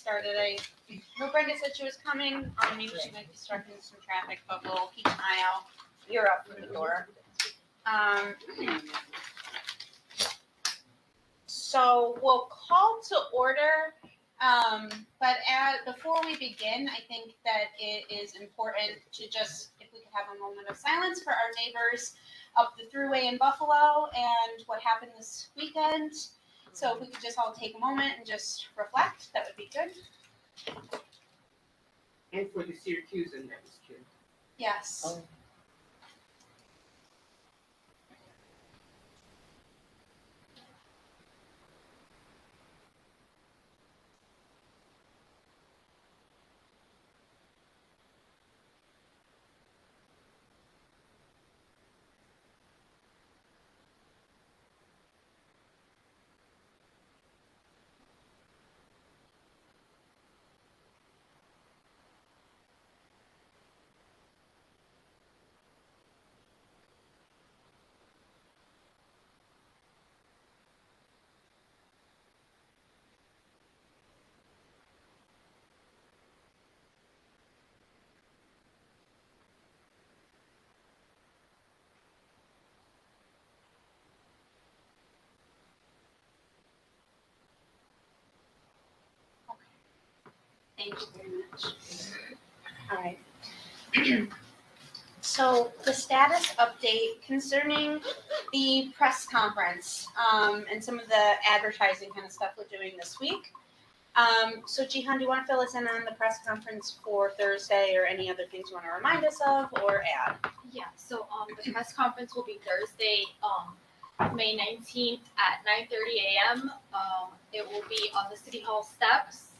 started. I know Brenda said she was coming. Maybe she might be stuck in some traffic, but we'll keep an eye out. You're up for the door. So we'll call to order. But before we begin, I think that it is important to just, if we could have a moment of silence for our neighbors up the thruway in Buffalo and what happened this weekend. So if we could just all take a moment and just reflect, that would be good. And for the Syracuse and that was killed. Yes. Oh. Thank you very much. All right. So the status update concerning the press conference and some of the advertising kind of stuff we're doing this week. So Jihan, do you want to fill us in on the press conference for Thursday or any other things you want to remind us of or add? Yeah, so the press conference will be Thursday, May 19th at 9:30 a.m. It will be on the City Hall steps.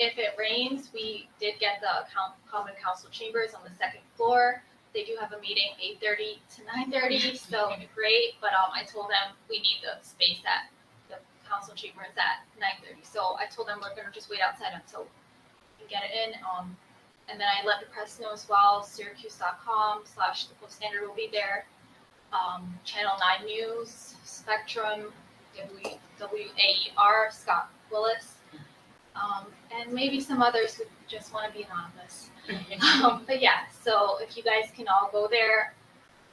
If it rains, we did get the Common Council chambers on the second floor. They do have a meeting 8:30 to 9:30, so great. But I told them we need the space at the council chambers at 9:30. So I told them we're gonna just wait outside until we get it in. And then I let the press know as well. Syracuse.com/the Post Standard will be there. Channel 9 News, Spectrum, WAER, Scott Willis. And maybe some others who just want to be anonymous. But yeah, so if you guys can all go there,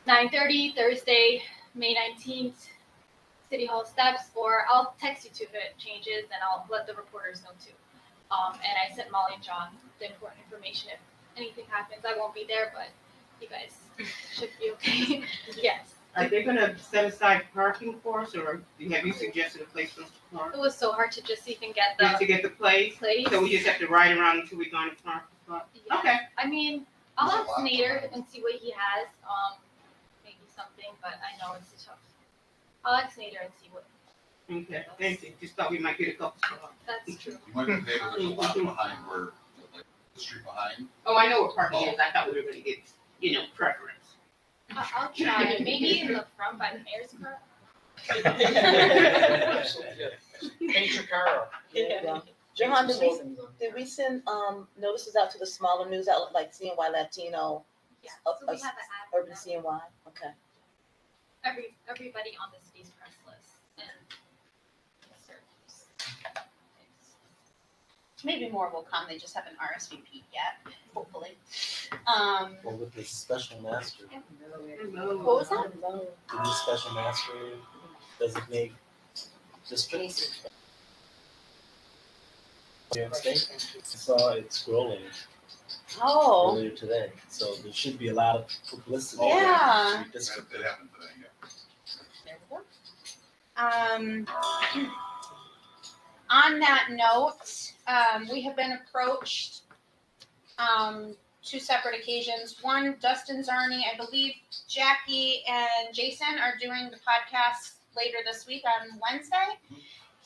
9:30 Thursday, May 19th, City Hall steps, or I'll text you too if it changes, and I'll let the reporters know too. And I sent Molly and John the important information. If anything happens, I won't be there, but you guys should be okay. Yes. Are they gonna set aside parking for us, or have you suggested a place for us to park? It was so hard to just even get Just to the get the place? place. So we just have to ride around until we find a parking spot? Yeah. Okay. I mean, I'll ask Nader and see what he has. Maybe something, but I know it's tough. I'll ask Nader and see what. Okay, thank you. Just thought we might get a couple spots. That's true. You might be able to, there's a lot behind where, like, the street behind. Oh, I know what parking is. I thought we were gonna get, preference. I'll try. Maybe in the front by the mayor's car. Paint your car up. Yeah. Johan, did we send notices out to the smaller news outlet like CNY Latino, Yeah. So we have an ad. for Urban them. CNY? Okay. Everybody on the city's press list and Syracuse. Maybe more will come. They just haven't RSVP'd yet, hopefully. Well, with the special master, What was that? the new special master designate districts. New York State, I saw it scrolling Oh, earlier today, so there should be a lot of publicity. Yeah. for district. That happened today, yeah. there we go. On that note, we have been approached two separate occasions. One, Dustin Zarni, I believe Jackie and Jason are doing the podcast later this week on Wednesday.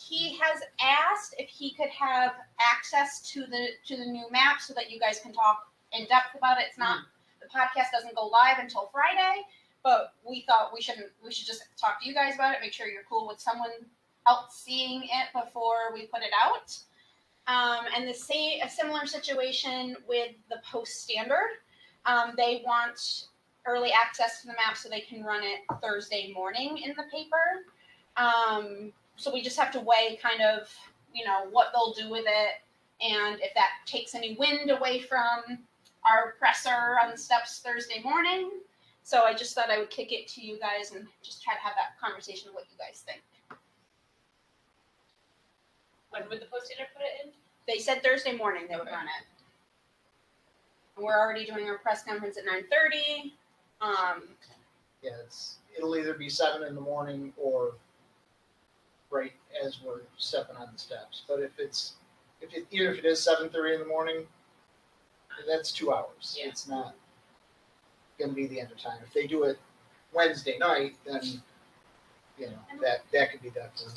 He has asked if he could have access to the new map so that you guys can talk in depth about it. It's not the podcast doesn't go live until Friday, but we thought we should just talk to you guys about it, make sure you're cool with someone else seeing it before we put it out. And a similar situation with the Post Standard. They want early access to the map so they can run it Thursday morning in the paper. So we just have to weigh kind of, what they'll do with it And if that takes any wind away from our presser on the steps Thursday morning. So I just thought I would kick it to you guys and just try to have that conversation of what you guys think. When would the post standard put it in? They said Thursday morning they would run it. And we're already doing our press conference at 9:30. Yeah, it'll either be 7 in the morning or right as we're stepping on the steps. But if it is 7:30 in the morning, that's 2 hours. Yeah. It's not gonna be the end of time. If they do it Wednesday night, then that could be that for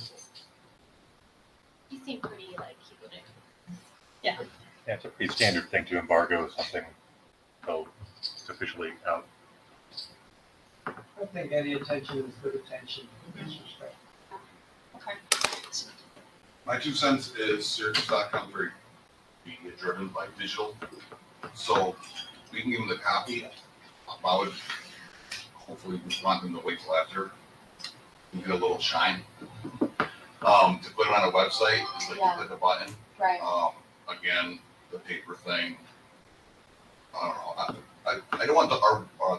You seem pretty like he wouldn't. Yeah, it's a pretty standard thing to embargo something until it's officially out. I think any attention is good attention in this respect. Okay. My 2 cents is Syracuse.com very media driven, like digital. So we can give them the copy. I would hopefully we want them to wait till after. We get a little shine. To put it on a website, is like you click a button. Right. Again, the paper thing. I don't know. I don't want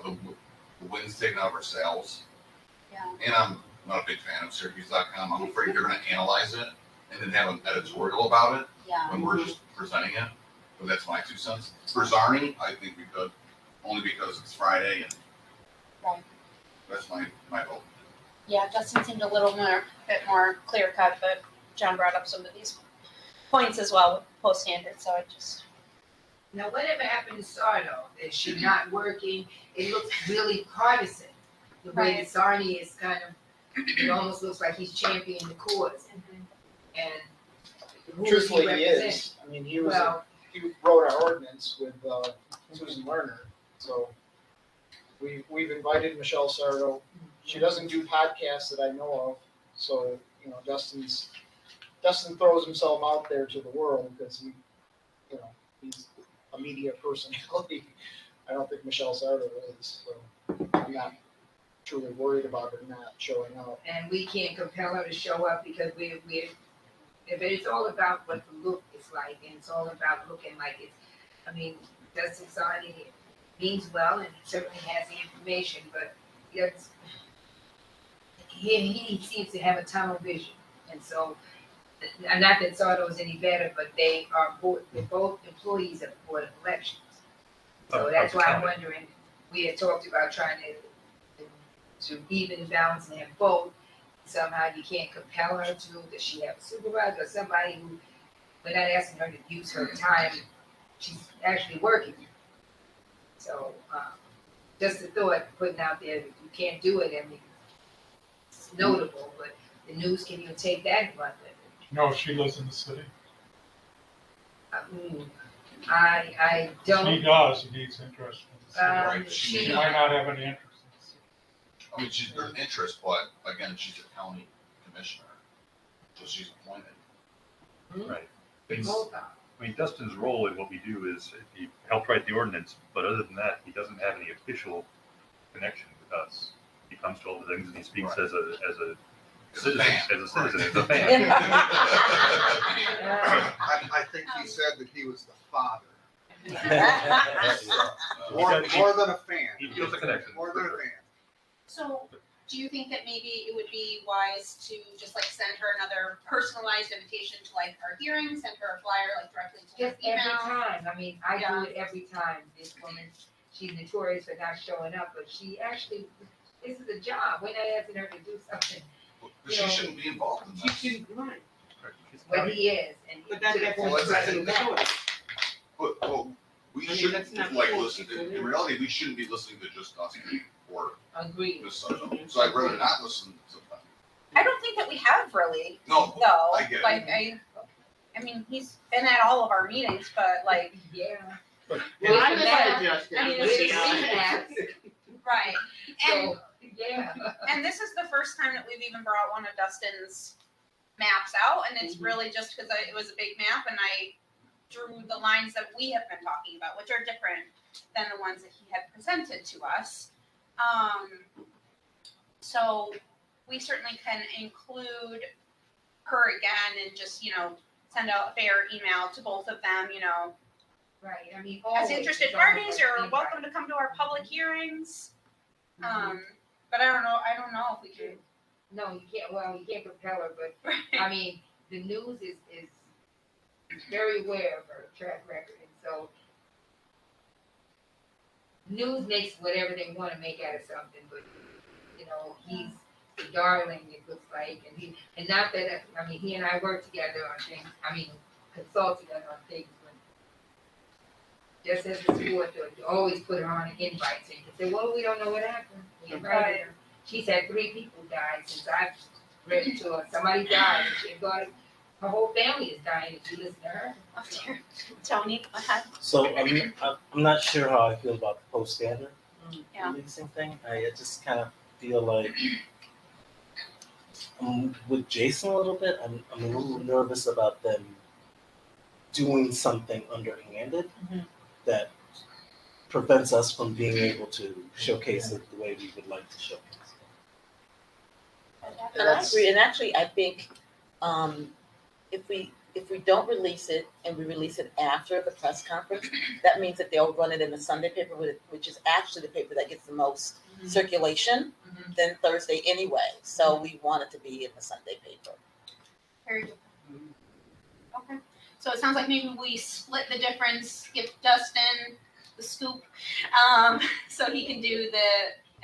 the wins taken out of our sales. Yeah. And I'm not a big fan of Syracuse.com. I'm afraid they're going to analyze it and then have an editorial about it Yeah. when we're just presenting it. But that's my 2 cents. For Zarni, I think we could, only because it's Friday and Right. that's my vote. Yeah, Justin seemed a bit more clear cut, but John brought up some of these points as well with post standard. So I just. Now, whatever happened to Sardo? Is she not working? It looks really partisan. The way that Sarni is kind of, it almost looks like he's championing the cause. And who truthfully, he represent? is. I mean, he wrote our ordinance with Susan Lerner. So we've invited Michelle Sardo. She doesn't do podcasts that I know of. So, Dustin throws himself out there to the world because he's a media personality. I don't think Michelle Sardo is. So I'm not truly worried about her not showing up. And we can't compel her to show up because we're if it's all about what the look is like, and it's all about looking like it's, I mean, Dustin Sarni means well, and he certainly has the information, but he seems to have a tunnel vision, and so, and not that Sardo is any better, but they're both employees of the Board of Elections. So that's why I'm wondering, we had talked about trying to even and balance and have both. Somehow you can't compel her to, does she have a supervisor or somebody who, we're not asking her to use her time, she's actually working. So, just a thought putting out there, you can't do it, I mean, it's notable, but the news can even take that and run with it. No, she lives in the city. I don't. She does, and he's interested in the city. Right. She might not have any interest in the city. I mean, she's got an interest, but again, she's a county commissioner, so she's appointed. Right. Both are. I mean, Dustin's role in what we do is he helped write the ordinance, but other than that, he doesn't have any official connection with us. He comes to all the things and he speaks as a citizen, as a fan. I think he said that he was the father. He More than a fan. He feels a connection. More than a fan. So, do you think that maybe it would be wise to just like send her another personalized invitation to like our hearing, send her a flyer like directly to her Just every email? time, I mean, I do it every time, this woman, she's notorious for not showing up, but she actually, this is a job, we're not asking her to do something. But she shouldn't be involved in She this. shouldn't, right, He's but county- he is, and. But that's Well, that's the choice. But we I mean, shouldn't that's not like cool. listen. In reality, we shouldn't be listening to just us or Agreed. Miss Sardo. So I'd rather not listen to them. I don't think that we have really, No, though. I get it. Like I mean, he's been at all of our meetings, but like, Yeah. Well, I decided Justin. I mean, We're it's- right. And So, yeah. and this is the first time that we've even brought one of Dustin's maps out, and it's really just because it was a big map, and I drew the lines that we have been talking about, which are different than the ones that he had presented to us. So we certainly can include her again and just, send out a fair email to both of them, you know, Right, I mean, as always, interested it's always parties like are invite. welcome to come to our public hearings. But I don't know if we can. No, you can't, well, you can't compel her, but, I mean, the news is very aware of her track record, and so news makes whatever they wanna make out of something, but, you know, he's the darling, it looks like, and not that, I mean, he and I work together on things, consult together on things, but just as a sport, to always put her on an invite, so you can say, well, we don't know what happened, we invited her. She's had 3 people die since I've read it to her, somebody died, and she thought her whole family is dying if you listen to her. Oh dear. Tony, go ahead. So I'm not sure how I feel about the post standard Yeah. releasing thing. I just kind of feel like with Jason a little bit. I'm a little nervous about them doing something underhanded that prevents us from being able to showcase it the way we would like to showcase it. And I agree, and actually, I think, if we don't release it and we release it after the press conference, that means that they'll run it in the Sunday paper, which is actually the paper that gets the most circulation than Thursday anyway. So we want it to be in the Sunday paper. Very good. Okay. So it sounds like maybe we split the difference, give Dustin the scoop, so he can do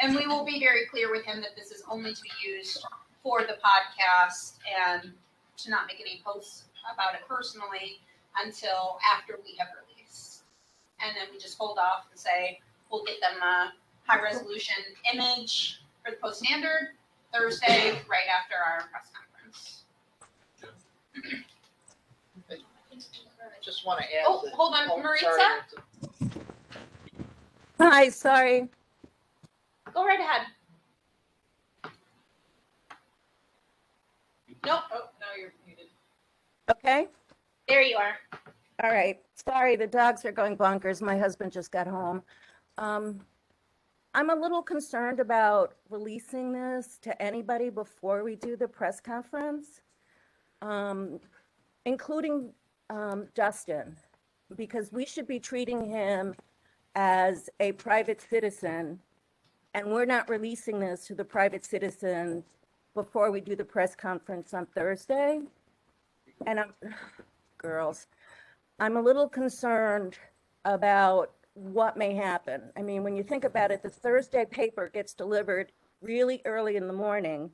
and we will be very clear with him that this is only to be used for the podcast and to not make any posts about it personally until after we have released. And then we just hold off and say, we'll get them a high resolution image for the post standard Thursday, right after our press conference. I just wanna add. Oh, that- hold on, sorry, Maritza? Hi, sorry. Go right ahead. Nope. Oh, now you're muted. Okay. There you are. All right. Sorry, the dogs are going bonkers. My husband just got home. I'm a little concerned about releasing this to anybody before we do the press conference, including Dustin, because we should be treating him as a private citizen, and we're not releasing this to the private citizen before we do the press conference on Thursday. And I'm a little concerned about what may happen. I mean, when you think about it, the Thursday paper gets delivered really early in the morning.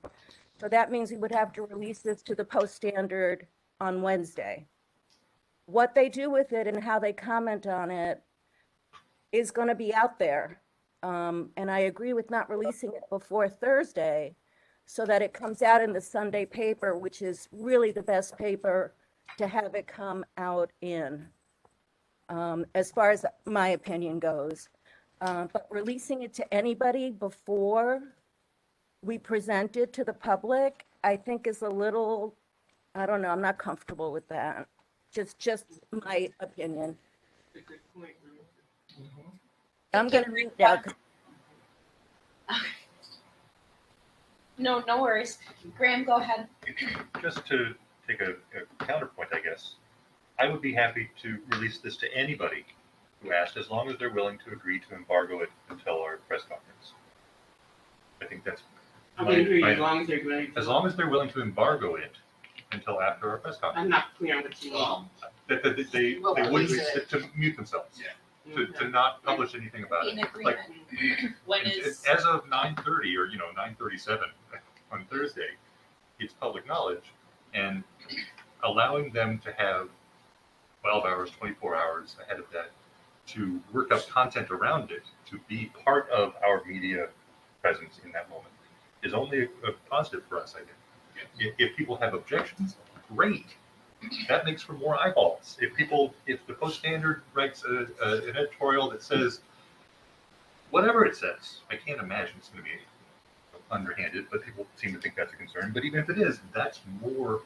So that means we would have to release this to the Post Standard on Wednesday. What they do with it and how they comment on it is going to be out there. And I agree with not releasing it before Thursday so that it comes out in the Sunday paper, which is really the best paper to have it come out in, as far as my opinion goes. But releasing it to anybody before we present it to the public, I think is a little, I don't know, I'm not comfortable with that. Just my opinion. I'm gonna read now. No worries. Graham, go ahead. Just to take a counterpoint, I guess, I would be happy to release this to anybody who asked, as long as they're willing to agree to embargo it until our press conference. I think that's I would agree, as long as they're willing. as long as they're willing to embargo it until after our press conference. I'm not clear on what you mean. That they would to mute themselves. To not publish anything about In it. agreement. When is, As of 9:30 or 9:37 on Thursday, it's public knowledge, and allowing them to have 12 hours, 24 hours ahead of that to work up content around it, to be part of our media presence in that moment, is only a positive for us, I think. If people have objections, great. That makes for more eyeballs. If the Post Standard writes an editorial that says whatever it says, I can't imagine it's going to be underhanded, but people seem to think that's a concern. But even if it is, that's more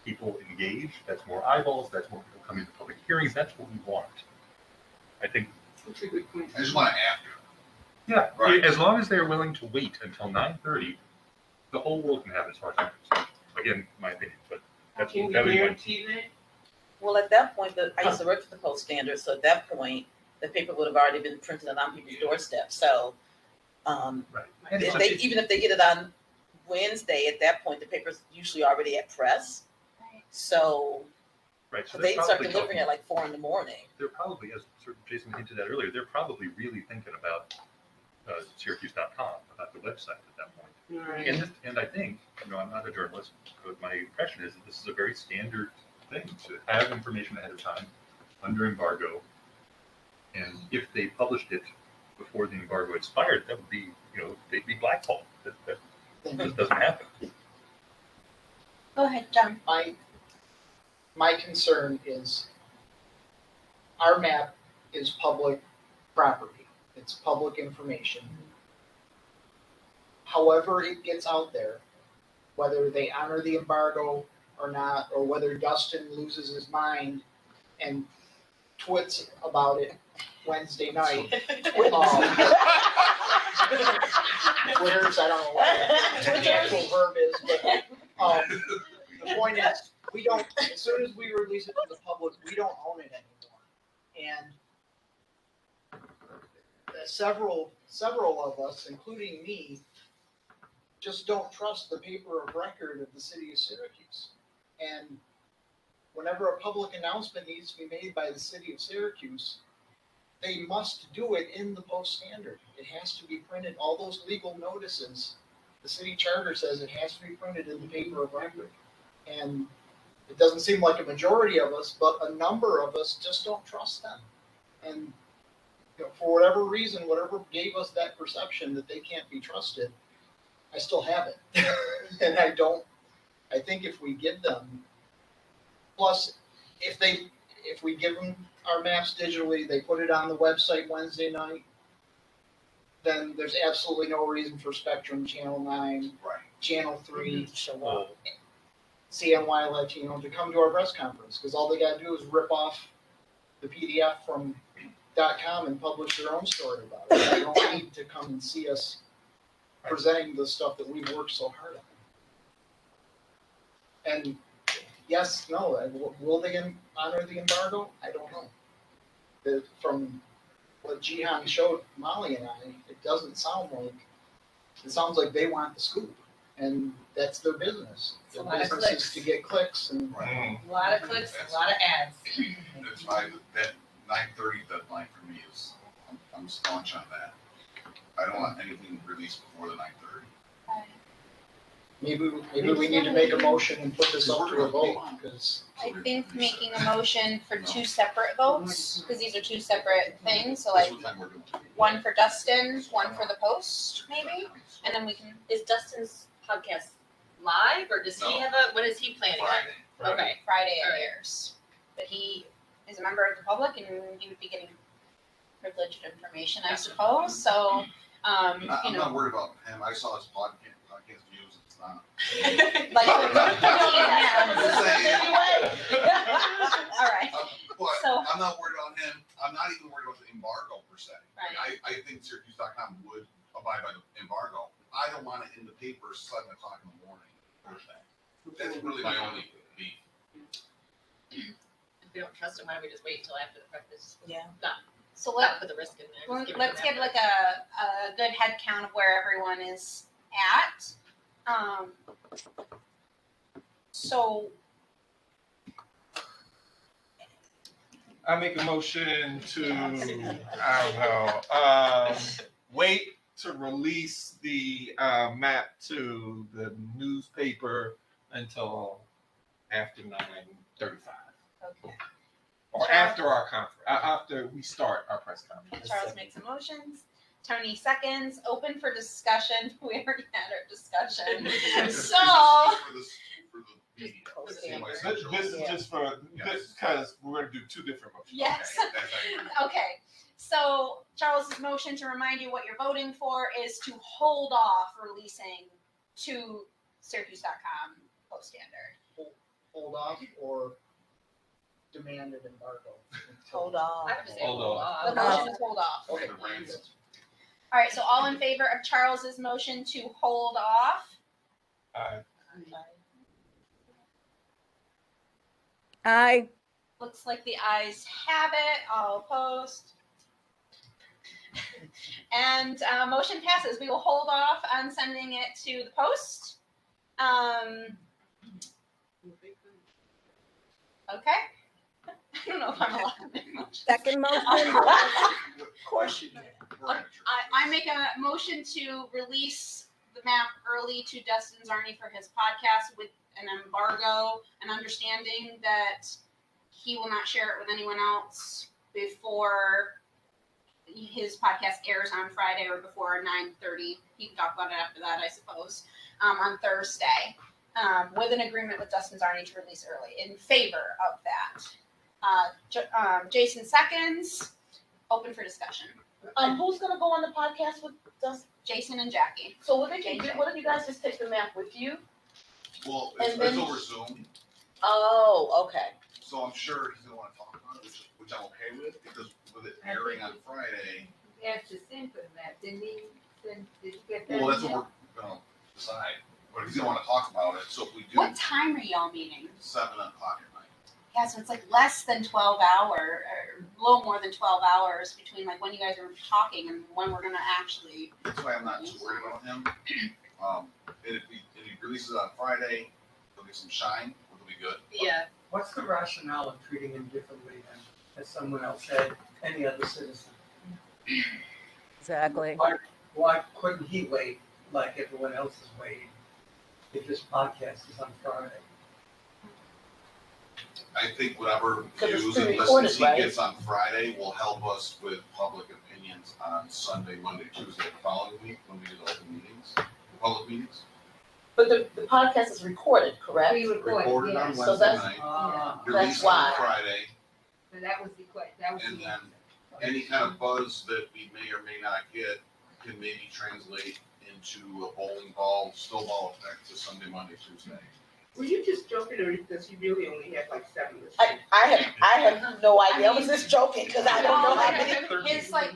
people engaged, that's more eyeballs, that's more people coming to public hearings. That's what we want. I think. That's a good point. I just want it after. Yeah, Right. as long as they're willing to wait until 9:30, the whole world can have it as far as I'm concerned. Again, my opinion, but that's Can you that would be my. guarantee that? Well, at that point, I used to work for the Post Standard, so at that point, the paper would have already been printed and on people's doorstep, so. Right. Even if they get it on Wednesday, at that point, the paper's usually already at press. So Right, so they they're start probably delivering talking, at like 4 a.m. they're probably, as sort of Jason hinted at earlier, they're probably really thinking about Syracuse.com, about the website at that point. Right. And I think, I'm not a journalist, but my impression is that this is a very standard thing to have information ahead of time under embargo. And if they published it before the embargo expired, that would be, they'd be blackballed. That just doesn't happen. Go ahead, John. My concern is our map is public property. It's public information. However it gets out there, whether they honor the embargo or not, or whether Dustin loses his mind and twits about it Wednesday night. Twitters, I don't know what the actual verb is, but the point is, we don't, as soon as we release it to the public, we don't own it anymore. And several of us, including me, just don't trust the paper of record of the city of Syracuse. And whenever a public announcement needs to be made by the city of Syracuse, they must do it in the Post Standard. It has to be printed, all those legal notices, the city charter says it has to be printed in the paper of record. And it doesn't seem like a majority of us, but a number of us just don't trust them. And for whatever reason, whatever gave us that perception that they can't be trusted, I still have it. And I think if we give them, plus if we give them our maps digitally, they put it on the website Wednesday night, then there's absolutely no reason for Spectrum, Channel 9, Channel 3, CNY Latino to come to our press conference, because all they got to do is rip off the PDF from .com and publish their own story about it. They don't need to come and see us presenting the stuff that we've worked so hard on. And yes, no, will they honor the embargo? I don't know. From what Jihan showed Molly and I, it sounds like they want the scoop, and that's their business. It's a Their lot of business is clicks. to get clicks and. A lot of clicks, a lot of ads. That's why that 9:30 deadline for me is, I'm staunch on that. I don't want anything released before the 9:30. Maybe we need to make a motion and put this up to a vote, because. I think making a motion for 2 separate votes, because these are 2 separate things, so like one for Dustin, one for the Post, maybe, and then we can. Is Dustin's podcast live or does he have what is he planning on? Okay. Friday All it right. airs, but he is a member of the public and he would be getting privileged information, I suppose, so, I'm not worried about him. I saw his podcast views. It's not. like. All right, But So- I'm not worried about him. I'm not even worried about the embargo per se. Right. I think Syracuse.com would abide by the embargo. I don't want it in the paper 7 o'clock in the morning. That's really my only beef. If we don't trust him, why don't we just wait until after the practice? Yeah. so Not put the risk in there. just give it to let's them get after. like a good head count of where everyone is at. So I make a motion to, I don't know, wait to release the map to the newspaper until after 9:35. okay. Or after our conference, after we start our press conference. Charles makes a motion. Tony seconds. Open for discussion. We already had our discussion. So For the media. Post That's my This central- this is just for, because we're gonna do 2 different motions. yes. Okay, that's how you- Okay. So Charles's motion, to remind you what you're voting for, is to hold off releasing to Syracuse.com Post Standard. Hold off or demand an embargo. Hold on. I would just say Hold hold on. The off. motion is hold off. Okay. All right. So all in favor of Charles's motion to hold off? Aye. Aye. Looks like the ayes have it, all opposed. And motion passes. We will hold off on sending it to the post. Okay. I don't know if I'm allowed to make a motion. Second motion. Of course you do. I make a motion to release the map early to Dustin Zarni for his podcast with an embargo, an understanding that he will not share it with anyone else before his podcast airs on Friday or before 9:30. He can talk about it after that, I suppose, on Thursday, with an agreement with Dustin Zarni to release early in favor of that. Jason seconds. Open for discussion. Who's gonna go on the podcast with us? Jason and Jackie. So what if you guys just take the map with you? Well, And it's then- over Zoom, Oh, okay. so I'm sure he's gonna wanna talk about it, which I'm okay with, because with it airing on Friday, He asked to send for the map, didn't he? Did you get that? well, that's what we're gonna decide. But he's gonna wanna talk about it, so if we do What time are y'all meeting? 7 o'clock at night. Yeah, so it's like less than 12 hours, or a little more than 12 hours between like when you guys are talking and when we're gonna actually. That's why I'm not too worried about him. And if he releases it on Friday, he'll get some shine, it'll be good. Yeah. What's the rationale of treating him differently than as someone else had, any other citizen? Exactly. Why couldn't he wait like everyone else is waiting if this podcast is on Friday? I think whatever 'Cause it's views and pre-recorded, listens he right? gets on Friday will help us with public opinions on Sunday, Monday, Tuesday, the following week, when we do the open meetings, the public meetings. But the podcast is recorded, correct? Recorded on So Wednesday that's- night, That's released why. on Friday, So that was the question, that was and the then answer. any kind of buzz that we may or may not get can maybe translate into a bowling ball, snowball effect to Sunday, Monday, Tuesday. Were you just joking, or does he really only have like 7 listeners? I have no idea. I was just joking because I don't know how many. His like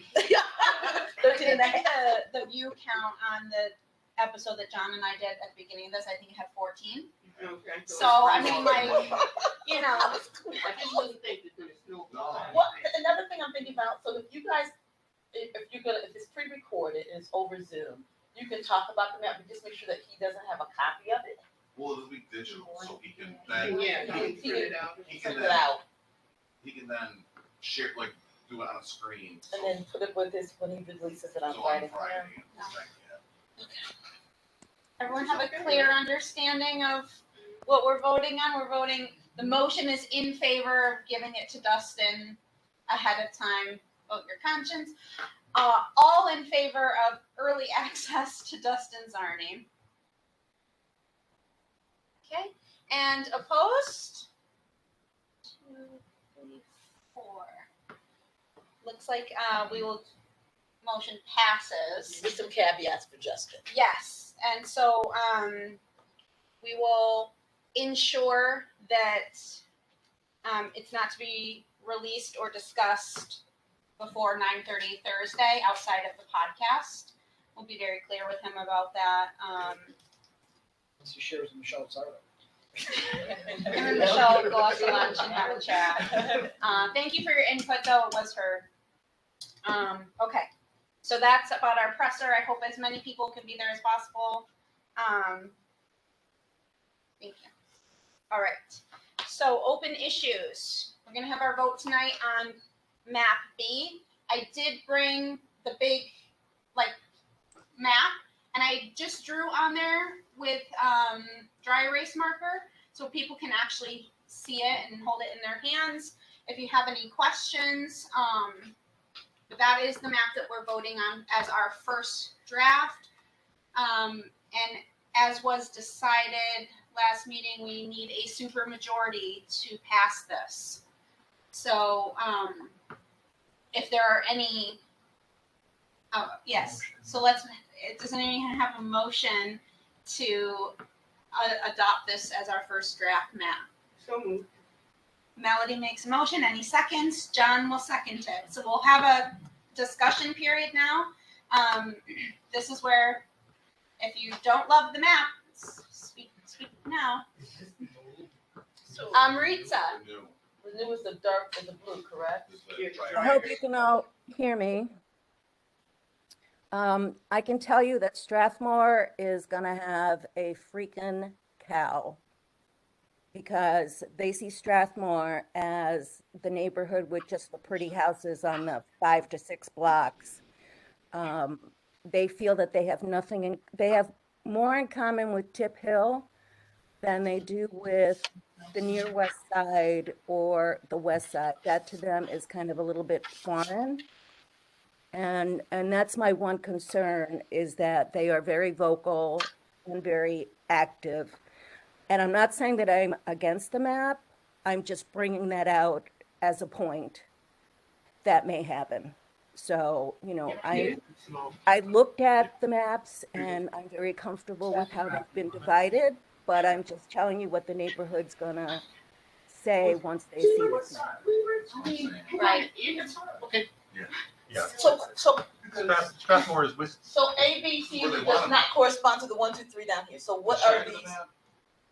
13 and a half. the view count on the episode that John and I did at the beginning of this, I think it had 14. Okay. So I mean, like, you know, I just wouldn't think that there's no. Well, another thing I'm thinking about, so if you guys, if it's pre-recorded and it's over Zoom, you can talk about the map, but just make sure that he doesn't have a copy of it. Well, it'll be digital, so he can then. Yeah, he can print it out. He Print can it then, out he can then share, like, do it on a screen. and then put it with his, when he releases it on So Friday. on Friday, yeah. everyone have a clear understanding of what we're voting on. We're voting, the motion is in favor of giving it to Dustin ahead of time. Vote your conscience. All in favor of early access to Dustin Zarni. Okay, and opposed? 2, 3, 4. Looks like we will, motion passes. With some caveats for Justin. Yes, and so we will ensure that it's not to be released or discussed before 9:30 Thursday outside of the podcast. We'll be very clear with him about that. Unless he shares with Michelle Sardo. Him and Michelle will go out to lunch and have a chat. Thank you for your input, though. It was heard. Okay, so that's about our presser. I hope as many people can be there as possible. Thank you. All right. So open issues. We're gonna have our vote tonight on map B. I did bring the big map, and I just drew on there with dry erase marker so people can actually see it and hold it in their hands. If you have any questions, but that is the map that we're voting on as our first draft. And as was decided last meeting, we need a supermajority to pass this. So if there are any, yes. So does anyone have a motion to adopt this as our first draft map? So moved. Melody makes a motion. Any seconds? John will second it. So we'll have a discussion period now. This is where, if you don't love the map, speak now. Maritza. The new is the dark and the blue, correct? I hope you can all hear me. I can tell you that Strathmore is gonna have a freaking cow because they see Strathmore as the neighborhood with just the pretty houses on the 5 to 6 blocks. They feel that they have they have more in common with Tip Hill than they do with the near west side or the west side. That to them is kind of a little bit foreign. And that's my one concern, is that they are very vocal and very active. And I'm not saying that I'm against the map. I'm just bringing that out as a point that may happen. So, I looked at the maps and I'm very comfortable with how they've been divided, but I'm just telling you what the neighborhood's gonna say once they see this map. Right. Okay. Yeah. So Strathmore is with So A, B, C does not correspond to the 1, 2, 3 down here. So what are these?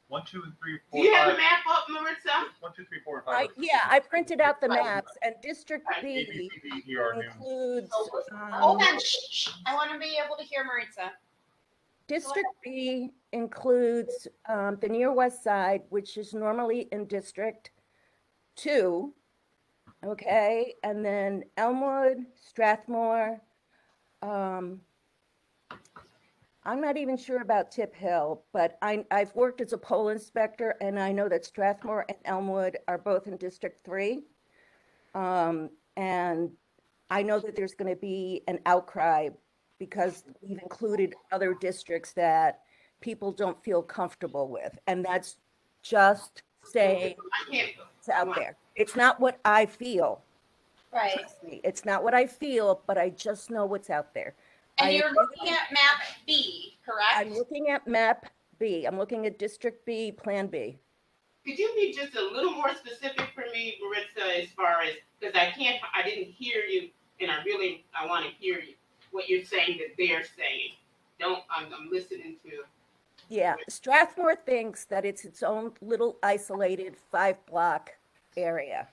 1, 2, and 3, Do 4, you have 5. the map up, Marissa? 1, 2, 3, 4, and 5. Yeah, I printed out the maps, and District A, B, B C, D, E, R, N. includes, Hold on, shh. I want to be able to hear Maritza. District B includes the near west side, which is normally in District 2, okay? And then Elmwood, Strathmore. I'm not even sure about Tip Hill, but I've worked as a poll inspector, and I know that Strathmore and Elmwood are both in District 3. And I know that there's going to be an outcry because we've included other districts that people don't feel comfortable with. And that's just saying it's out there. It's not what I feel. Right. Trust me, it's not what I feel, but I just know what's out there. And I you're agree with looking at map B, correct? I'm looking at map B. I'm looking at District B, Plan B. Could you be just a little more specific for me, Maritza, as far as, because I didn't hear you, and I want to hear you, what you're saying that they're saying. I'm listening to. Yeah, Strathmore thinks that it's its own little isolated 5-block area.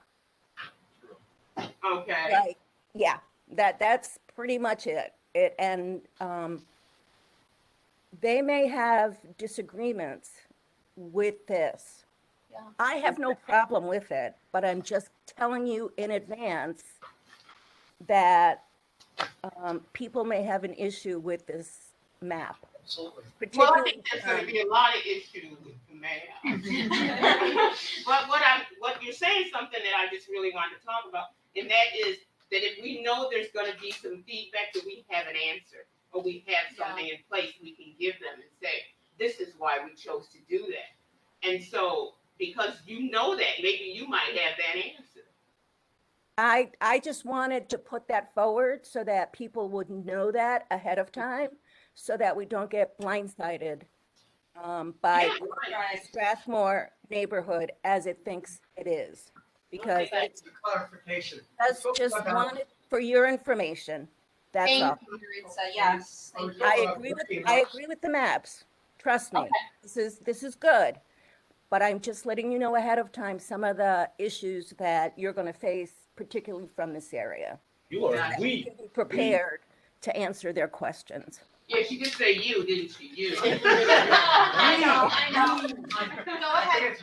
Okay. Right, yeah, that's pretty much it. They may have disagreements with this. Yeah. I have no problem with it, but I'm just telling you in advance that people may have an issue with this map. Absolutely. Well, I think there's going to be a lot of issues with the map. But what you're saying, something that I just really wanted to talk about, and that is that if we know there's going to be some feedback, that we have an answer, or we have something in place we can give them and say, this is why we chose to do that. And so, because you know that, maybe you might have that answer. I just wanted to put that forward so that people would know that ahead of time, so that we don't get blindsided by the Strathmore neighborhood as it thinks it is. Because Thanks for clarification. that's just wanted for your information. That's Thank all. you, Maritza. Yes. Thank you. I agree with the maps. Trust me. Okay. This is good. But I'm just letting you know ahead of time some of the issues that you're going to face, particularly from this area. You are So that you can be prepared to answer their questions. Yeah, she did say you, didn't she? You. I know. Go ahead.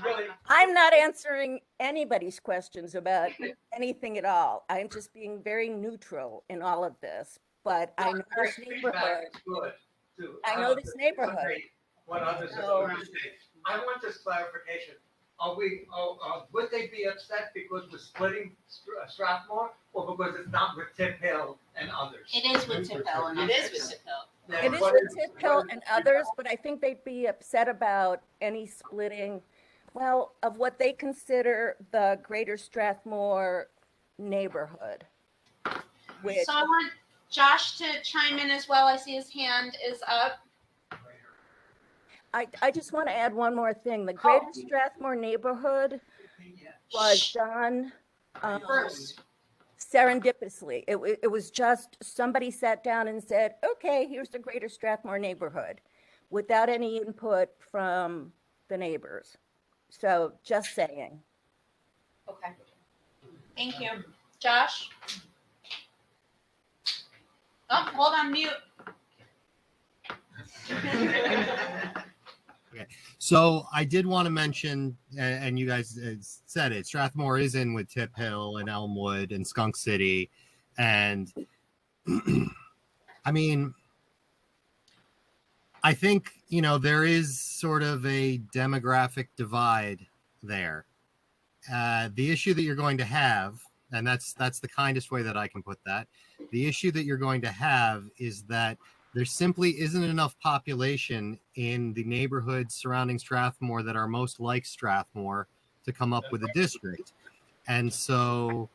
I'm not answering anybody's questions about anything at all. I'm just being very neutral in all of this. But I know this neighborhood. Good, too. I know this neighborhood. What others have So- already said. I want this clarification. Would they be upset because we're splitting Strathmore, or because it's not with Tip Hill and others? It is with Tip Hill and It others. is with Tip Hill. Then It is what with Tip Hill and others, but I think they'd be upset about any splitting, well, of what they consider the greater Strathmore neighborhood. Which, So I want Josh to chime in as well. I see his hand is up. I just want to add one more thing. The greater Strathmore neighborhood was done First. serendipitously. It was just somebody sat down and said, okay, here's the greater Strathmore neighborhood, without any input from the neighbors. So just saying. Okay. Thank you. Josh? Oh, hold on mute. So I did want to mention, and you guys said it, Strathmore is in with Tip Hill and Elmwood and Skunk City. And I mean, I think, there is sort of a demographic divide there. The issue that you're going to have, and that's the kindest way that I can put that, the issue that you're going to have is that there simply isn't enough population in the neighborhoods surrounding Strathmore that are most like Strathmore to come up with a district. And so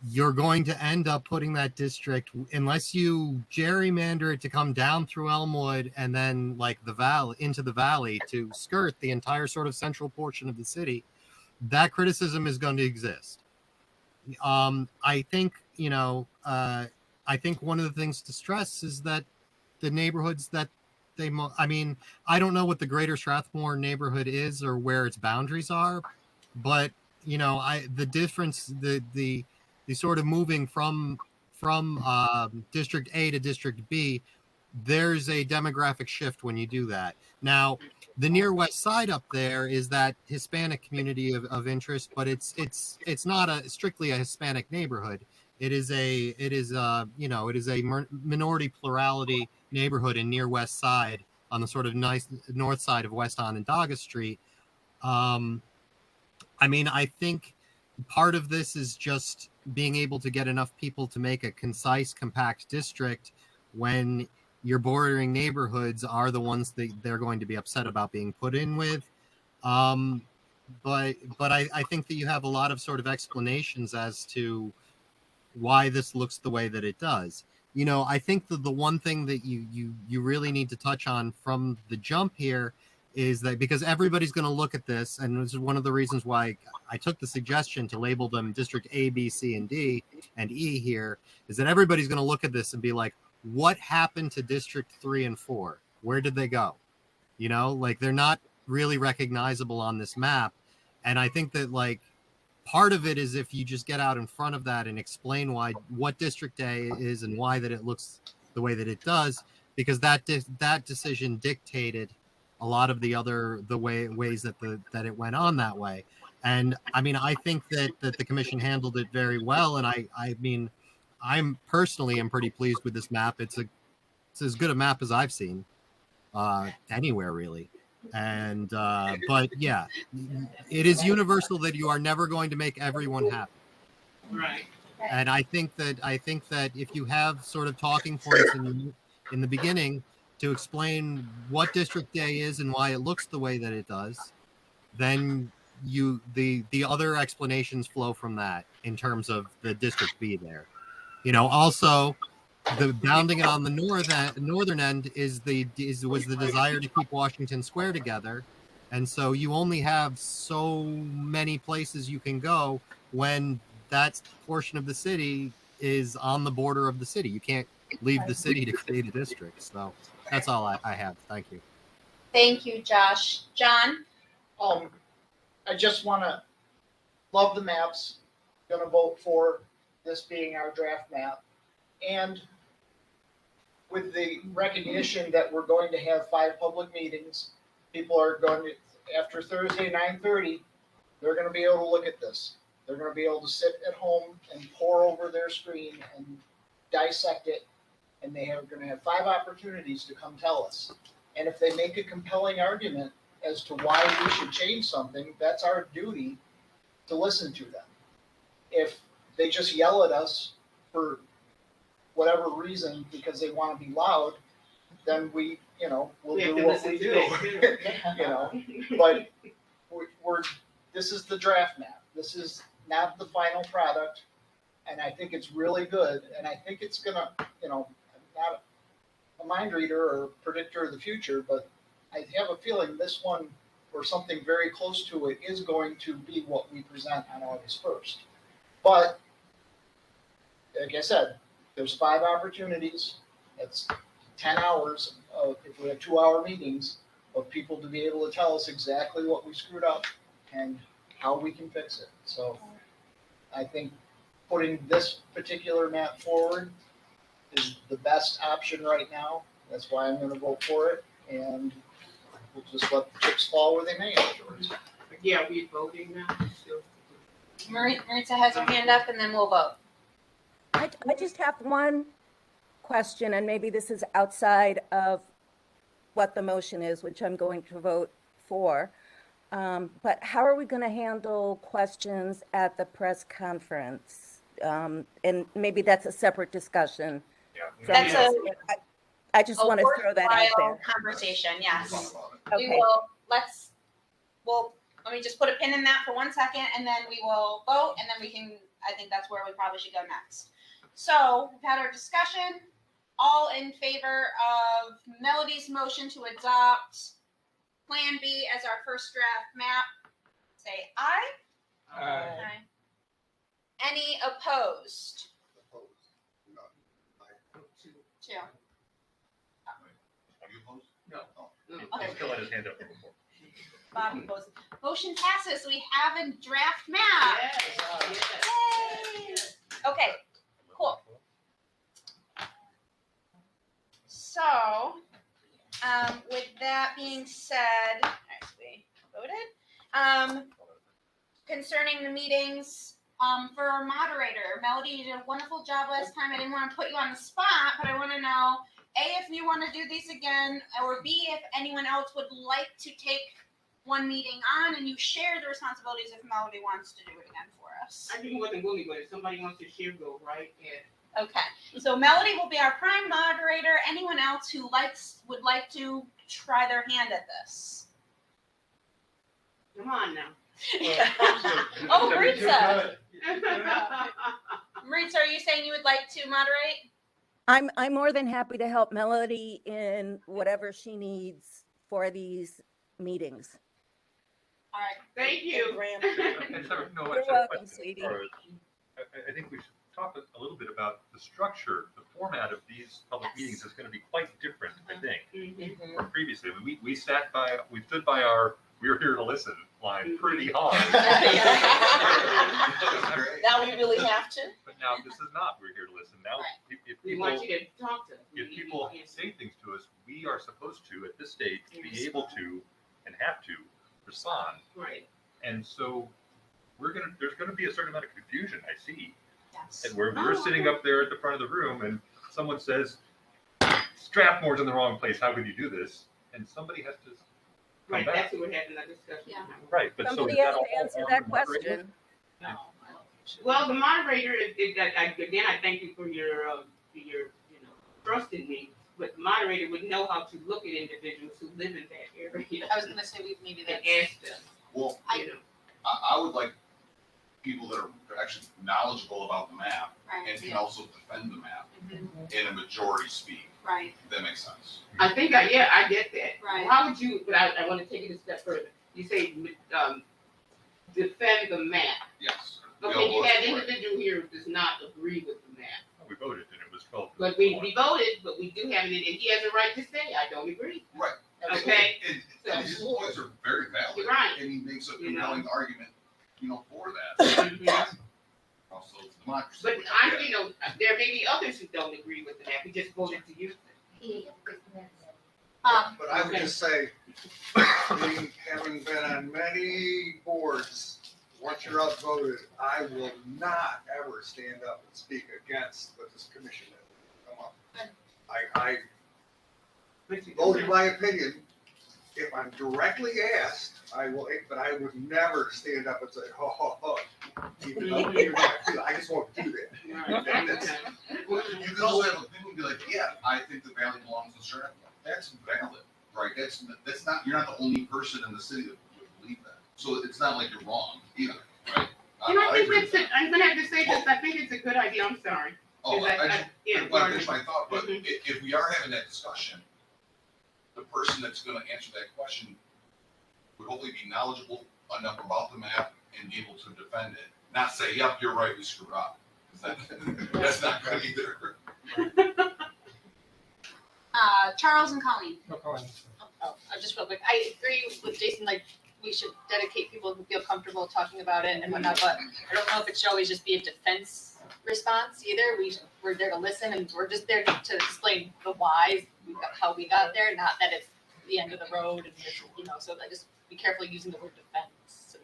you're going to end up putting that district, unless you gerrymander it to come down through Elmwood and then like the valley into the valley to skirt the entire sort of central portion of the city, that criticism is going to exist. I think, I think one of the things to stress is that the neighborhoods that I don't know what the greater Strathmore neighborhood is or where its boundaries are, but the difference, the sort of moving from District A to District B, there's a demographic shift when you do that. Now, the near west side up there is that Hispanic community of interest, but it's not strictly a Hispanic neighborhood. It is a minority plurality neighborhood in near west side on the sort of nice north side of West Onondaga Street. I think part of this is just being able to get enough people to make a concise, compact district when your bordering neighborhoods are the ones that they're going to be upset about being put in with. But I think that you have a lot of sort of explanations as to why this looks the way that it does. I think that the one thing that you really need to touch on from the jump here is that, because everybody's going to look at this, and this is one of the reasons why I took the suggestion to label them District A, B, C, and D, and E here, is that everybody's going to look at this and be like, what happened to District 3 and 4? Where did they go? They're not really recognizable on this map. And I think that, part of it is if you just get out in front of that and explain what District A is and why that it looks the way that it does, because that decision dictated a lot of the ways that it went on that way. And I think that the commission handled it very well. And I'm personally am pretty pleased with this map. It's as good a map as I've seen anywhere really. And but yeah, it is universal that you are never going to make everyone happy. Right. And I think that if you have sort of talking points in the beginning to explain what District A is and why it looks the way that it does, then the other explanations flow from that in terms of the District B there. Also, the bounding it on the northern end was the desire to keep Washington Square together, and so you only have so many places you can go when that portion of the city is on the border of the city. You can't leave the city to create a district. So that's all I have. Thank you. Thank you, Josh. John? I just love the maps, gonna vote for this being our draft map. And with the recognition that we're going to have 5 public meetings, people are going to, after Thursday, 9:30, they're gonna be able to look at this. They're gonna be able to sit at home and pore over their screen and dissect it. And they're gonna have 5 opportunities to come tell us. And if they make a compelling argument as to why we should change something, that's our duty to listen to them. If they just yell at us for whatever reason because they want to be loud, then we'll do what we do. But this is the draft map. This is not the final product, and I think it's really good. And I think it's gonna, not a mind reader or predictor of the future, but I have a feeling this one or something very close to it is going to be what we present on August 1st. But like I said, there's 5 opportunities. That's 10 hours of, if we have 2-hour meetings, of people to be able to tell us exactly what we screwed up and how we can fix it. So I think putting this particular map forward is the best option right now. That's why I'm gonna vote for it, and we'll just let the chips fall where they may afterwards. Yeah, we voting now. Maritza has her hand up and then we'll vote. I just have one question, and maybe this is outside of what the motion is, which I'm going to vote for. But how are we going to handle questions at the press conference? And maybe that's a separate discussion. That's I just want to throw that out worthwhile there. conversation, yes. We Okay. will, let me just put a pin in that for 1 second and then we will vote and then I think that's where we probably should go next. So we've had our discussion. All in favor of Melody's motion to adopt Plan B as our first draft map, say aye. Aye. Any opposed? Two. Are you opposed? No. Okay. He's still had his hand up before. Bob opposed. Motion passes. We have a draft map. Yay! Okay, cool. So, with that being said, actually voted. Concerning the meetings, for our moderator, Melody, you did a wonderful job last time. I didn't want to put you on the spot, but I want to know, A, if you want to do these again, or B, if anyone else would like to take one meeting on and you share the responsibilities if Melody wants to do it again for us. I think more than willing, but if somebody wants to share, go right ahead. Okay, so Melody will be our prime moderator. Anyone else who would like to try their hand at this? Come on now. Oh, Maritza. Maritza, are you saying you would like to moderate? I'm more than happy to help Melody in whatever she needs for these meetings. All right, thank you. You're welcome, sweetie. I think we should talk a little bit about the structure, the format of these public meetings is going to be quite different, I think, from previously. I mean, we stood by our "we're here to listen" line pretty hard. Now we really have to? But now this is not "we're here to listen." Now, if We people, want you to talk to them. if people say things to us, we are supposed to, at this stage, be able to and have to respond. Right. And so there's gonna be a certain amount of confusion, I see. Yes. And we're sitting up there at the front of the room and someone says, Strathmore's in the wrong place, how could you do this? And somebody has to come Right, back. that's what we're having that discussion. Yeah. Right, but so Somebody is that has all to answer on that the moderator? question. Well, the moderator, again, I thank you for your trust in me. But the moderator would know how to look at individuals who live in that area. I was going to say maybe And that's. ask them, Well, you know. I would like people that are actually knowledgeable about the map Right. and can also defend the map in a majority speak. Right. If that makes sense. I think I get that. Right. How would you, but I want to take it a step further. You say, defend the map. Yes. Okay, you Yeah, have well, individual here who does not agree with the map. We voted and it was 12. But we voted, but we do have it, and he has a right to say, I don't agree. Right. Okay? And his points are very valid. You're right. And he makes a You know. compelling argument, for that. Also, it's democracy. But which I get. there may be others who don't agree with the map, we just voted to use it. But I would just say, having been on many boards, once you're outvoted, I will not ever stand up and speak against what this commission has come up. I voted my opinion. If I'm directly asked, I will, but I would never stand up and say, even though you're not, I just won't do that. That's- Well, you can also have a opinion and be like, yeah, I think the valley belongs to Strathmore. That's valid, right? That's not, you're not the only person in the city that would believe that. So it's not like you're wrong either, right? I agree think with I'm gonna have to say this, I think it's a good idea, I'm sorry. Oh, I Yeah, want to finish my thought, but Mhm. if we are having that discussion, the person that's gonna answer that question would hopefully be knowledgeable enough about the map and be able to defend it, not say, yep, you're right, we screwed up. 'Cause that's not good either. Charles and Colleen. Just real quick, I agree with Jason, like, we should dedicate people who feel comfortable talking about it and whatnot, but I don't know if it should always just be a defense response either. We're there to listen, and we're just there to explain the why, how we got there, not that it's the end of the road, and so I just be careful using the word defense.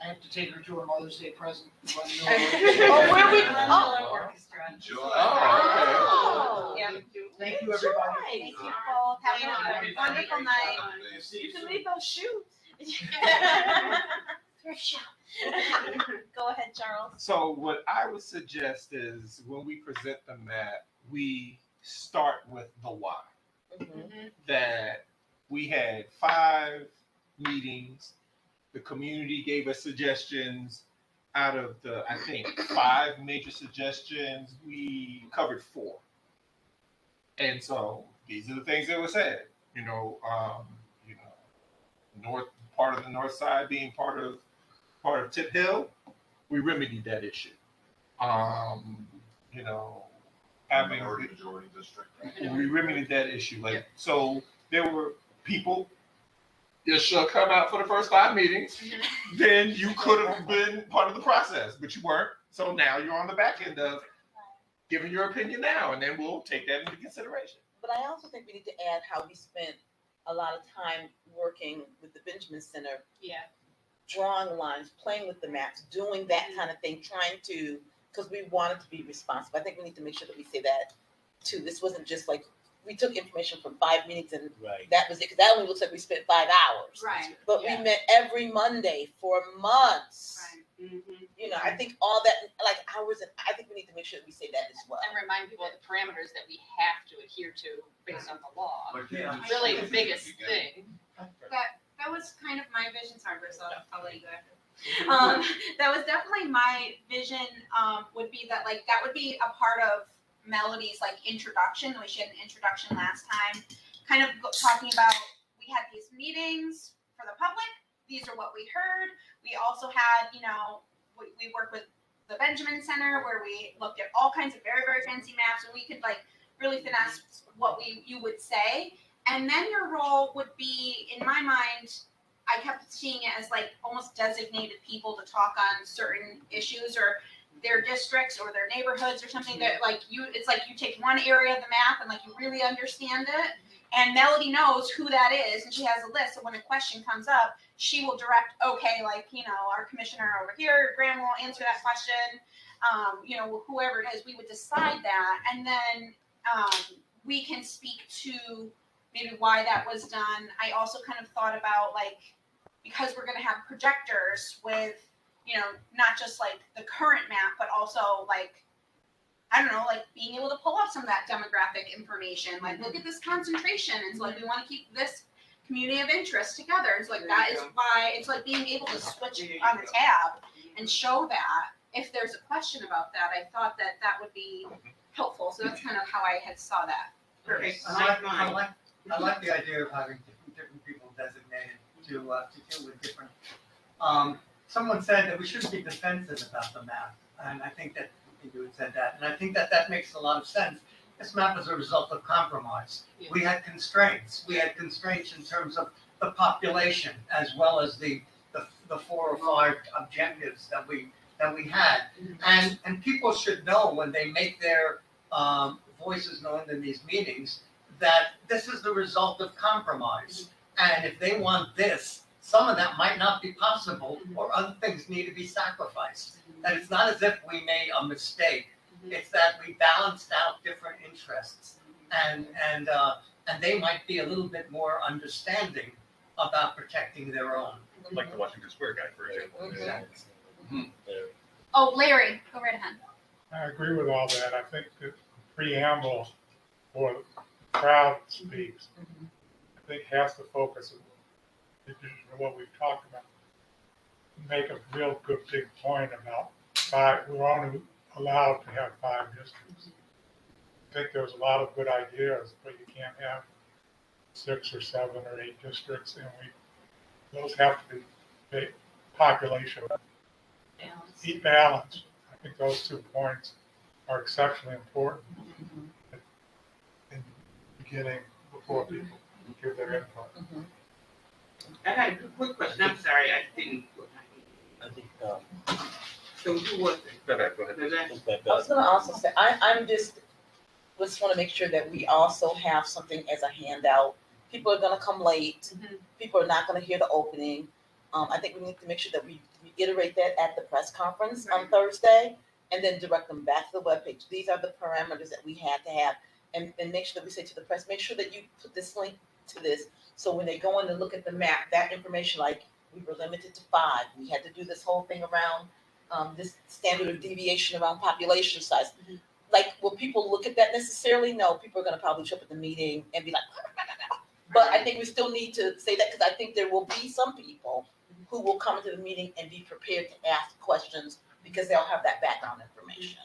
I have to take her to her Mother's Day present. Oh, where we? Oh, Yeah. Thank you, everybody. Thank you, Paul. Have a wonderful night. You can leave those shoes. Thrift shop. Go ahead, Charles. So what I would suggest is when we present the map, we start with the why. That we had 5 meetings. The community gave us suggestions. Out of the, I think, 5 major suggestions, we covered 4. And so these are the things that were said. North part of the north side being part of Tip Hill, we remedied that issue. Having Majority district. we remedied that issue. So there were people that should come out for the first 5 meetings. Then you could have been part of the process, but you weren't. So now you're on the back end of giving your opinion now, and then we'll take that into consideration. But I also think we need to add how we spent a lot of time working with the Benjamin Center, drawing lines, playing with the maps, doing that kind of thing, trying to, because we wanted to be responsive. I think we need to make sure that we say that too. This wasn't just like we took information from 5 meetings and that was it. Because that only looks like we spent 5 hours. Right. But we met every Monday for months. Right. I think all that, like hours, and I think we need to make sure that we say that as well. And remind people of the parameters that we have to adhere to based on the law. Yeah. Really the biggest thing. That was kind of my vision. Sorry, Bruce, I'll let you go after. That was definitely my vision. Would be that that would be a part of Melody's introduction. We had an introduction last time, kind of talking about we had these meetings for the public. These are what we heard. We also had, we work with the Benjamin Center where we looked at all kinds of very, very fancy maps, and we could really finesse what you would say. And then your role would be, in my mind, I kept seeing it as almost designated people to talk on certain issues or their districts or their neighborhoods or something that it's like you take one area of the map and you really understand it. And Melody knows who that is, and she has a list. So when a question comes up, she will direct, our commissioner over here, Graham will answer that question. Whoever it is, we would decide that, and then we can speak to maybe why that was done. I also kind of thought about because we're going to have projectors with, not just the current map, but also being able to pull up some of that demographic information. Look at this concentration. It's we want to keep this community of interest together. It's that is why it's being able to switch on the tab and show that. If there's a question about that, I thought that would be helpful. So that's kind of how I had saw that. Okay, I like the idea of having different people designated to deal with different. Someone said that we shouldn't be defensive about the map, and I think that you had said that, and I think that makes a lot of sense. This map is a result of compromise. Yeah. We had constraints. We had constraints in terms of the population as well as the 4 or 5 objectives that we had, and people should know when they make their voices known in these meetings that this is the result of compromise. And if they want this, some of that might not be possible, or other things need to be sacrificed. That it's not as if we made a mistake. It's that we balanced out different interests, and they might be a little bit more understanding about protecting their own. Like the Washington Square guy, for example. Exactly. Oh, Larry, go right ahead. I agree with all that. I think the preamble or crowd speaks, I think has to focus on what we've talked about. Make a real good big point about 5, we're only allowed to have 5 districts. I think there's a lot of good ideas, but you can't have 6 or 7 or 8 districts, and those have to be population balance. I think those 2 points are exceptionally important in beginning before people give their input. I got a quick question, I'm sorry, I didn't. I think, So who was it? Go ahead, go ahead. Was that- I think that I was gonna also say, I'm just wanna make sure that we also have something as a handout. People are gonna come late, people are not gonna hear the opening. I think we need to make sure that we reiterate that at the press conference on Thursday, and then direct them back to the webpage. These are the parameters that we had to have, and make sure that we say to the press, make sure that you put this link to this, so when they go in and look at the map, that information, like, we were limited to 5, we had to do this whole thing around this standard of deviation around population size. Like, will people look at that necessarily? No, people are gonna probably show up at the meeting and be like, but I think we still need to say that, because I think there will be some people who will come into the meeting and be prepared to ask questions, because they'll have that background information.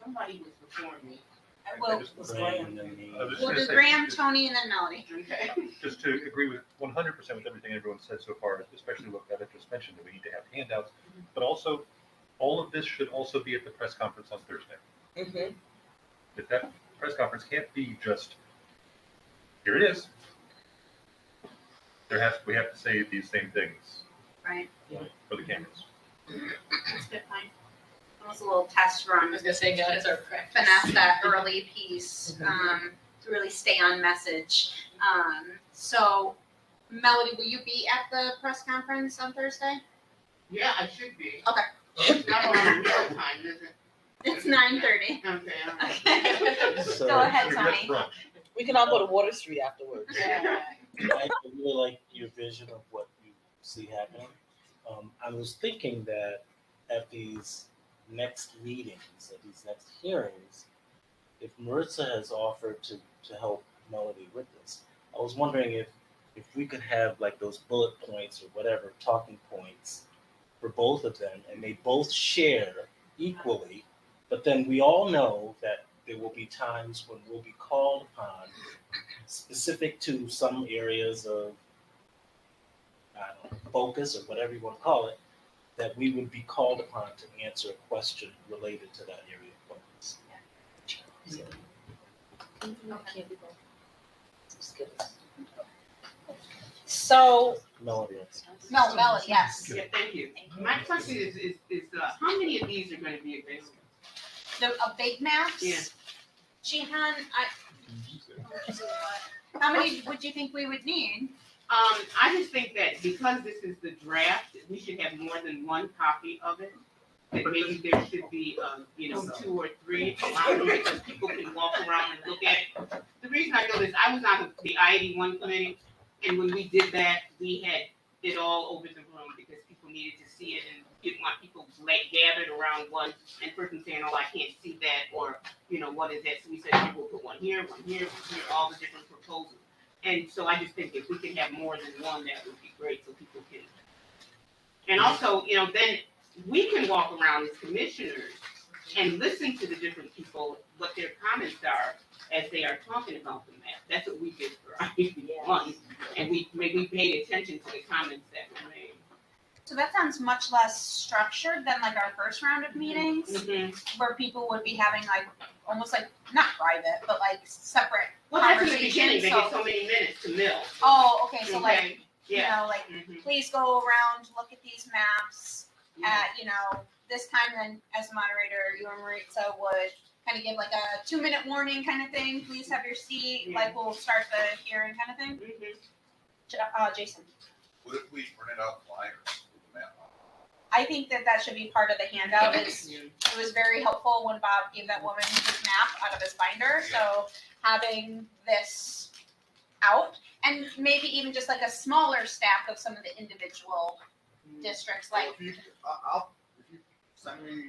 Somebody was before me. I will, just- Graham and me. I was just we'll gonna do say, Graham, Tony, and then Melody. Okay. just to agree with 100% with everything everyone said so far, especially what Bennett just mentioned, that we need to have handouts, but also, all of this should also be at the press conference on Thursday. Mm-hmm. If that press conference can't be just, here it is. We have to say these same things Right. for the cameras. That's good point. Almost a little test I run. was gonna say, guys, our practice. Finesse that early piece, to really stay on message. So Melody, will you be at the press conference on Thursday? Yeah, I should be. Okay. It's not on real time, is it? It's 9:30. Okay, all right. Okay. So- Go ahead, Maybe that's Tony. brunch. We can all go to Water Street afterwards. I really like your vision of what you see happening. I was thinking that at these next meetings, at these next hearings, if Maritza has offered to help Melody with this, I was wondering if we could have like those bullet points or whatever, talking points for both of them, and they both share equally, but then we all know that there will be times when we'll be called upon specific to some areas of, I don't know, focus or whatever you want to call it, that we would be called upon to answer a question related to that area of focus. So, Melody, yes. no, Melody, yes. Yeah, thank you. My question is, how many of these are gonna be available? The big maps? Yeah. Jihan, how many would you think we would need? I just think that because this is the draft, we should have more than one copy of it. That maybe there should be, 2 or 3, because people can walk around and look at it. The reason I know this, I was on the I-81 committee, and when we did that, we had it all over the room because people needed to see it and didn't want people gathered around one and person saying, oh, I can't see that, or, what is that? So we said, we'll put one here, all the different proposals. And so I just think if we can have more than one, that would be great, so people can. And also, then we can walk around as commissioners and listen to the different people, what their comments are as they are talking about the map. That's what we did for I-81, and we paid attention to the comments that were made. So that sounds much less structured than like our first round of meetings, where people would be having like, almost like, not private, but like separate Well, that's in the beginning, conversations. they get so many minutes to mill. Oh, okay, so like, Okay, yeah. Please go around, look at these maps at, this time, then as a moderator, you and Maritza would kind of give like a 2-minute warning kind of thing. Please have your seat, like we'll start the hearing kind of thing. Jason. What if we printed out flyers with the map on? I think that should be part of the handout. It was very helpful when Bob gave that woman his map out of his binder. So having this out, and maybe even just like a smaller stack of some of the individual districts, like. If you send me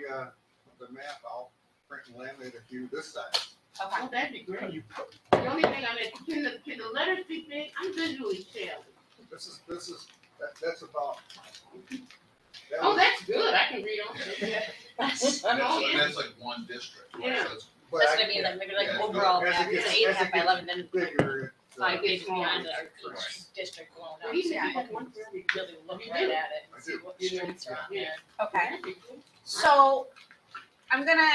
the map, I'll print and laminate a few this size. Okay. Oh, that'd be great. The only thing can the letters be big? I'm visually challenged. That's about. Oh, that's good. I can read on it. That's like one district, right? Yeah. So it's- That's what I mean, like maybe like Yeah, overall, as it map, gets- it's 8.5 as it by gets 11, then Bigger. 5 pages beyond smaller. it are each district blown out. We So have people one can for every. really look right at it I and see do. what streets are on there. Okay. So I'm gonna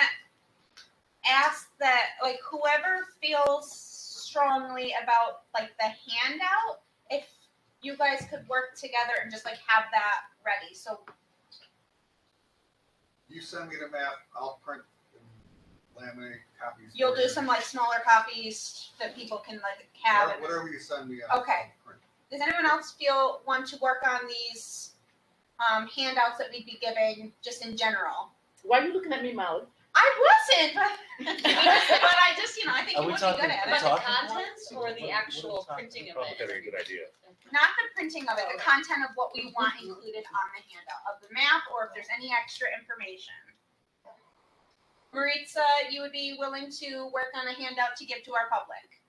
ask that like whoever feels strongly about like the handout, if you guys could work together and just like have that ready. So You send me the map, I'll print and laminate copies. you'll for do you. some like smaller copies that people can like have. and- Whatever you send me, I'll Okay. print. Does anyone else want to work on these handouts that we'd be giving just in general? Why are you looking at me, Molly? I wasn't, but I just, I think Are you we would talking- be good at we it. talking- contents or the What- actual what are we printing of Probably it? that'd be a good idea. Not the printing of it, the content of what we want included on the handout of the map, or if there's any extra information. Maritza, you would be willing to work on a handout to give to our public?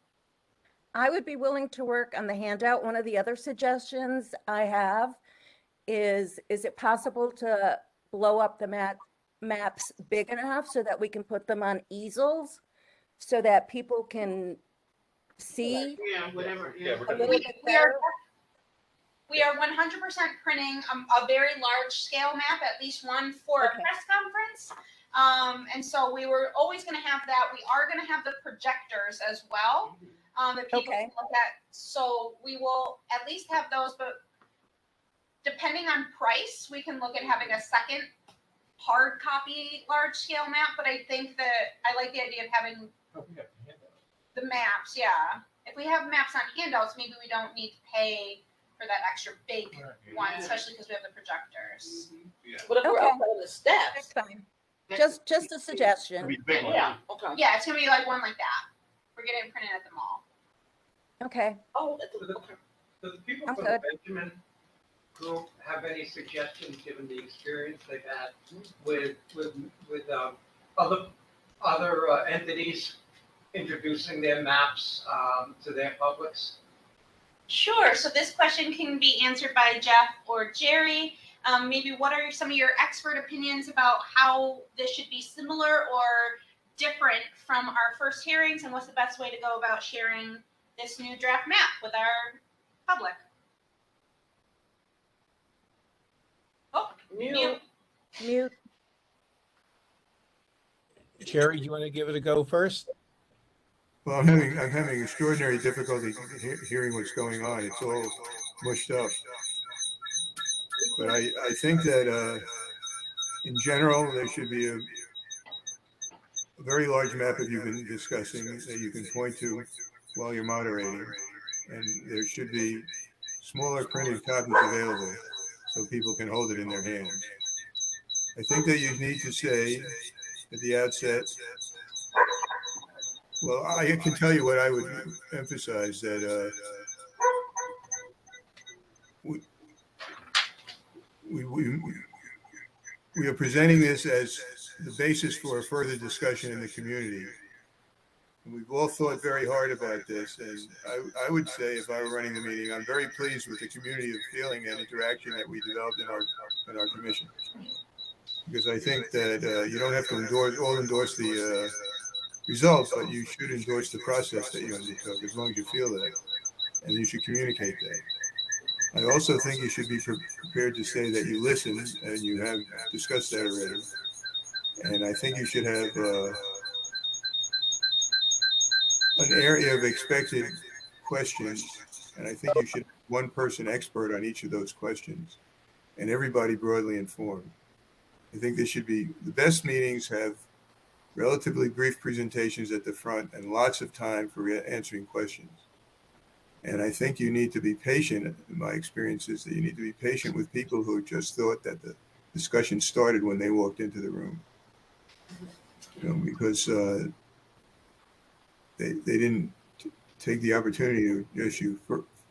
I would be willing to work on the handout. One of the other suggestions I have is it possible to blow up the maps big enough so that we can put them on easels so that people can see Yeah, whatever, a yeah. little bit We are, better? we are 100% printing a very large scale map, at least one for a Okay. press conference. And so we were always gonna have that. We are gonna have the projectors as well, that people Okay. can look at. So we will at least have those, but depending on price, we can look at having a second hard copy large scale map, but I think that I like the idea of having the maps, yeah. If we have maps on handouts, maybe we don't need to pay for that extra big one, especially because we have the projectors. What if we're Okay. up on the steps? That's fine. Just a It'd suggestion. be a big one. Yeah, okay. Yeah, it's gonna be like one like that. We're getting printed at the mall. Okay, Oh, that's okay. Do the people I'm from the good. Benjamin group have any suggestions, given the experience they've had with other entities introducing their maps to their publics? Sure, so this question can be answered by Jeff or Jerry. Maybe what are some of your expert opinions about how this should be similar or different from our first hearings, and what's the best way to go about sharing this new draft map with our public? Oh, mute. Mute. Jerry, you want to give it a go first? Well, I'm having extraordinary difficulty hearing what's going on. It's all mushed up. But I think that in general, there should be a very large map that you've been discussing that you can point to while you're moderating. And there should be smaller printed copies available so people can hold it in their hands. I think that you need to say at the outset, well, I can tell you what I would emphasize, that we are presenting this as the basis for a further discussion in the community. And we've all thought very hard about this, and I would say, if I were running the meeting, I'm very pleased with the community of feeling and interaction that we developed in our commission. Because I think that you don't have to endorse the results, but you should endorse the process that you undertook, as long as you feel that, and you should communicate that. I also think you should be prepared to say that you listened, and you have discussed that already. And I think you should have an area of expected questions, and I think you should have one person expert on each of those questions, and everybody broadly informed. I think this should be, the best meetings have relatively brief presentations at the front and lots of time for answering questions. And I think you need to be patient. My experience is that you need to be patient with people who just thought that the discussion started when they walked into the room. Because they didn't take the opportunity to address you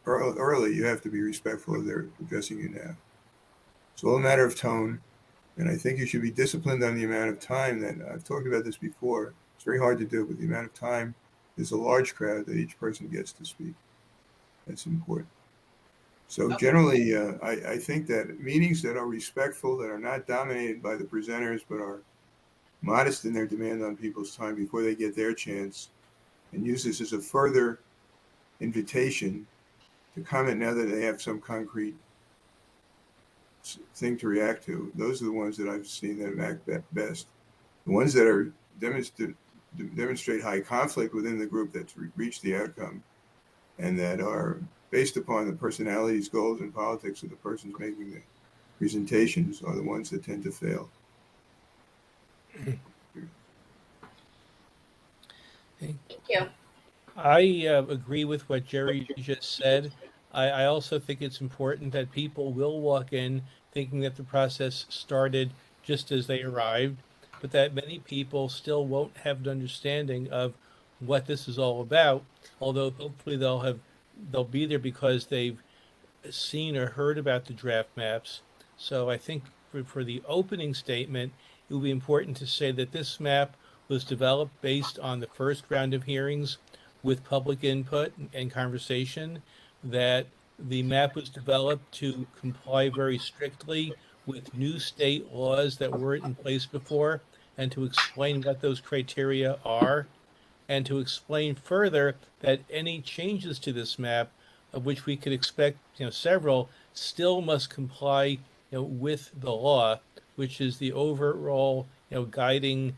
early. You have to be respectful of their addressing you now. It's all a matter of tone. And I think you should be disciplined on the amount of time that, I've talked about this before. It's very hard to do, but the amount of time, there's a large crowd that each person gets to speak. That's important. So generally, I think that meetings that are respectful, that are not dominated by the presenters, but are modest in their demand on people's time before they get their chance, and use this as a further invitation to comment now that they have some concrete thing to react to. Those are the ones that I've seen that act best. The ones that are demonstrate high conflict within the group that's reached the outcome, and that are based upon the personalities, goals, and politics of the persons making the presentations are the ones that tend to fail. Thank you. I agree with what Jerry just said. I also think it's important that people will walk in thinking that the process started just as they arrived, but that many people still won't have an understanding of what this is all about, although hopefully they'll be there because they've seen or heard about the draft maps. So I think for the opening statement, it would be important to say that this map was developed based on the first round of hearings with public input and conversation, that the map was developed to comply very strictly with new state laws that weren't in place before, and to explain what those criteria are, and to explain further that any changes to this map, of which we could expect, several, still must comply, with the law, which is the overall, guiding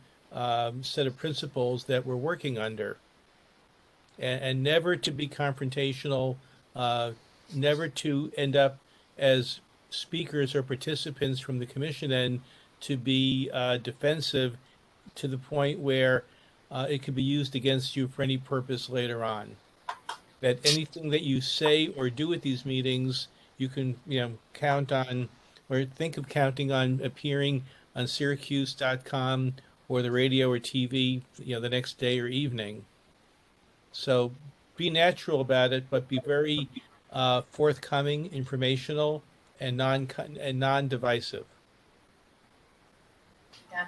set of principles that we're working under. And never to be confrontational, never to end up as speakers or participants from the commission end to be defensive to the point where it could be used against you for any purpose later on. That anything that you say or do at these meetings, you can, count on or think of counting on appearing on Syracuse.com or the radio or TV, the next day or evening. So be natural about it, but be very forthcoming, informational, and non-divisive.